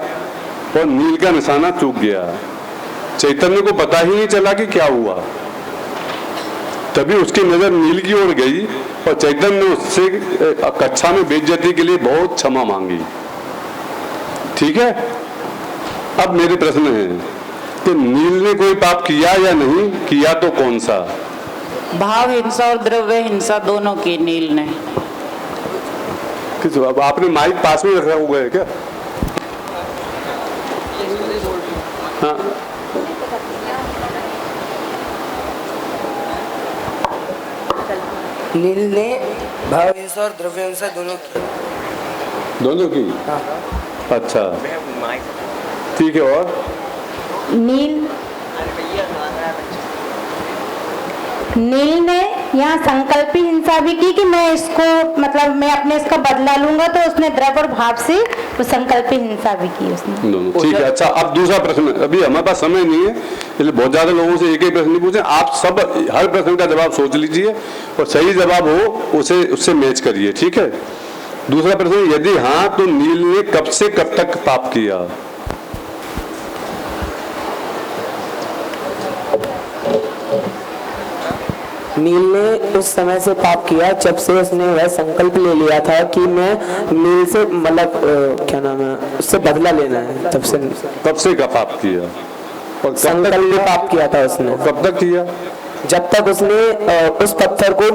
और नील का निशाना चूक गया। चैतन्य को पता ही नहीं चला कि क्या हुआ। तभी उसकी नजर नील की ओर गई और चैतन्य ने उससे कक्षा में बेइज्जती के लिए बहुत क्षमा मांगी। ठीक है, अब मेरे प्रश्न है कि नील ने कोई पाप किया या नहीं किया, तो कौन सा? भाव हिंसा और द्रव्य हिंसा दोनों की नील ने। किस अब आपने माइक पास में रखा हुआ है क्या? हाँ नील ने भाव हिंसा और द्रव्य हिंसा दोनों की। हाँ। अच्छा ठीक है। और नील ने यहाँ संकल्पी हिंसा भी की कि मैं इसको मतलब मैं अपने इसका बदला लूंगा, तो उसने द्रव्य और भाव से वो संकल्पी हिंसा भी की उसने। दोनों ठीक है। अच्छा अब दूसरा प्रश्न, अभी हमारे पास समय नहीं है इसलिए बहुत ज्यादा लोगों से एक ही प्रश्न नहीं पूछे। आप सब हर प्रश्न का जवाब सोच लीजिए और सही जवाब हो उसे उससे मैच करिए, ठीक है। दूसरा प्रश्न, यदि हाँ तो नील ने कब से कब तक पाप किया? नील ने उस समय से पाप किया जब से उसने वह संकल्प ले लिया था कि मैं नील से मतलब क्या नाम है उससे बदला लेना है। तब से का पाप किया और संकल्प पाप किया था उसने। कब तक किया? जब तक उसने उस पत्थर को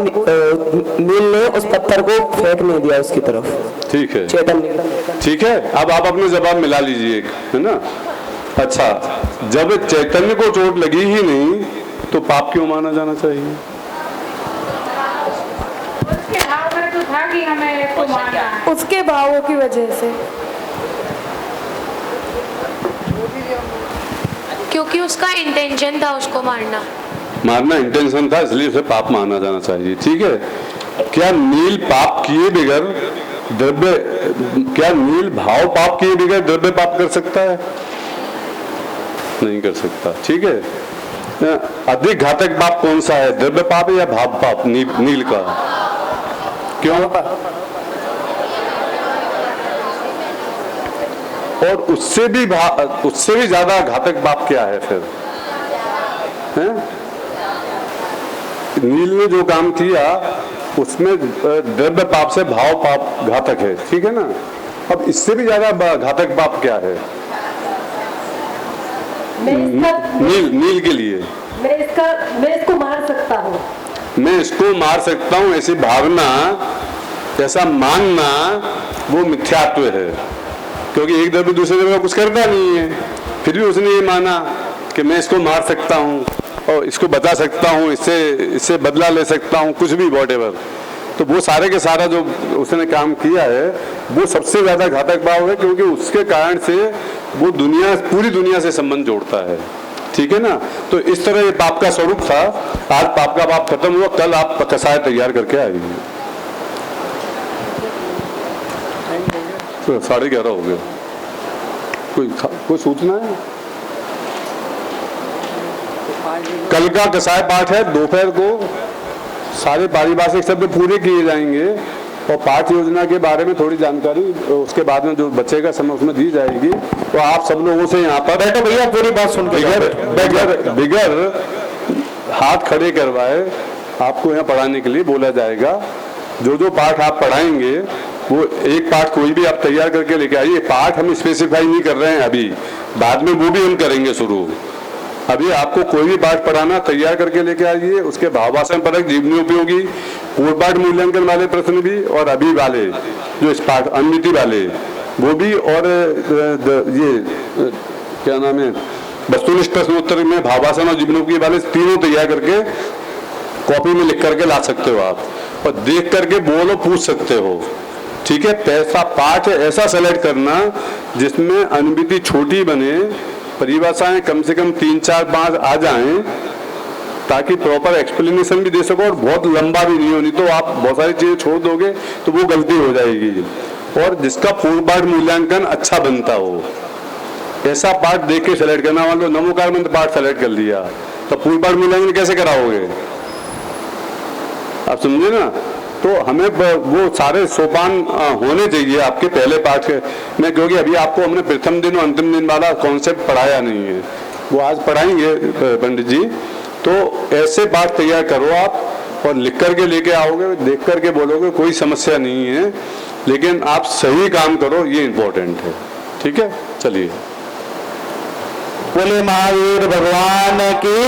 नील ने उस पत्थर को फेंक नहीं दिया उसकी तरफ। ठीक है चैतन्य। ठीक है। अब आप अपने जवाब मिला लीजिए, है ना। अच्छा, जब चैतन्य को चोट लगी ही नहीं तो पाप क्यों माना जाना चाहिए? उसके भावों की वजह से, क्योंकि उसका इंटेंशन था उसको मारना इंटेंशन था इसलिए उसे पाप माना जाना चाहिए, ठीक है। क्या नील पाप किए बगैर द्रव्य, क्या नील भाव पाप किए बगैर द्रव्य पाप कर सकता है? नहीं कर सकता, ठीक है। अधिक घातक पाप कौन सा है, द्रव्य पाप या भाव पाप? नील का। क्यों? और उससे भी ज्यादा घातक पाप क्या है फिर? हैं? नील ने जो काम किया उसमें द्रव्य पाप से भाव पाप घातक है, ठीक है ना। अब इससे भी ज्यादा घातक पाप क्या है नील के लिए? मैं इसको मार सकता हूँ, मैं इसको मार सकता हूँ ऐसी भावना, ऐसा मानना वो मिथ्यात्व है, क्योंकि एक द्रव्य दूसरे द्रव्य कुछ करता नहीं है, फिर भी उसने ये माना कि मैं इसको मार सकता हूँ और इसको बचा सकता हूँ, इससे बदला ले सकता हूँ, कुछ भी व्हाटएवर। तो वो सारे के सारा जो उसने काम किया है वो सबसे ज्यादा घातक भाव है, क्योंकि उसके कारण से वो पूरी दुनिया से संबंध जोड़ता है, ठीक है ना। तो इस तरह ये पाप का स्वरूप था। आज पाप का पाप खत्म हुआ, कल आप कसाय तैयार करके आएंगे। तो 11:30 हो गया। कोई सूचना है? कल का कसाय पाठ है, दोपहर को सारे पारिभाषिक शब्द पूरे किए जाएंगे और पाठ योजना के बारे में थोड़ी जानकारी उसके बाद में जो बचेगा समय उसमें दी जाएगी। तो आप सब लोगों से यहाँ पर बैठो भैया, पूरी बात सुन के बिगर हाथ खड़े करवाए आपको यहाँ पढ़ाने के लिए बोला जाएगा। जो पाठ आप पढ़ाएंगे वो एक पाठ कोई भी आप तैयार करके लेके आइए। पाठ हम स्पेसिफाई नहीं कर रहे हैं अभी, बाद में वो भी हम करेंगे शुरू। अभी आपको कोई भी पाठ पढ़ाना तैयार करके लेके आइए। उसके भावभाषण परक, जीवनी उपयोगी, पूर्व पाठ मूल्यांकन वाले प्रश्न भी और अभी वाले जो इस पाठ अनुमिति वाले वो भी, और ये क्या नाम है वस्तुनिष्ठ प्रश्नोत्तर में भावभाषण और जीवनी उपयोगी वाले तीनों तैयार करके कॉपी में लिख करके ला सकते हो आप, और देख करके बोलो पूछ सकते हो, ठीक है। पैसा पाठ ऐसा सेलेक्ट करना जिसमें अनुमिति छोटी बने, परिभाषाएं कम से कम 3, 4, 5 आ जाएं, ताकि प्रॉपर एक्सप्लेनेशन भी दे सको और बहुत लंबा भी नहीं हो, नहीं तो आप बहुत सारी चीजें छोड़ दोगे तो वो गलती हो जाएगी। और जिसका पूर्ण पाठ मूल्यांकन अच्छा बनता हो ऐसा पाठ देख के सेलेक्ट करना। मान लो नमोकार मंत्र पाठ सेलेक्ट कर लिया तो पूर्ण पाठ मूल्यांकन कैसे कराओगे आप, समझे ना। तो हमें वो सारे सोपान होने चाहिए आपके पहले पाठ में, क्योंकि अभी आपको हमने प्रथम दिन और अंतिम दिन वाला कॉन्सेप्ट पढ़ाया नहीं है, वो आज पढ़ाएंगे पंडित जी। तो ऐसे पाठ तैयार करो आप और लिख करके लेके आओगे, देख करके बोलोगे, कोई समस्या नहीं है, लेकिन आप सही काम करो, ये इम्पोर्टेंट है, ठीक है। चलिए, बोले महावीर भगवान की।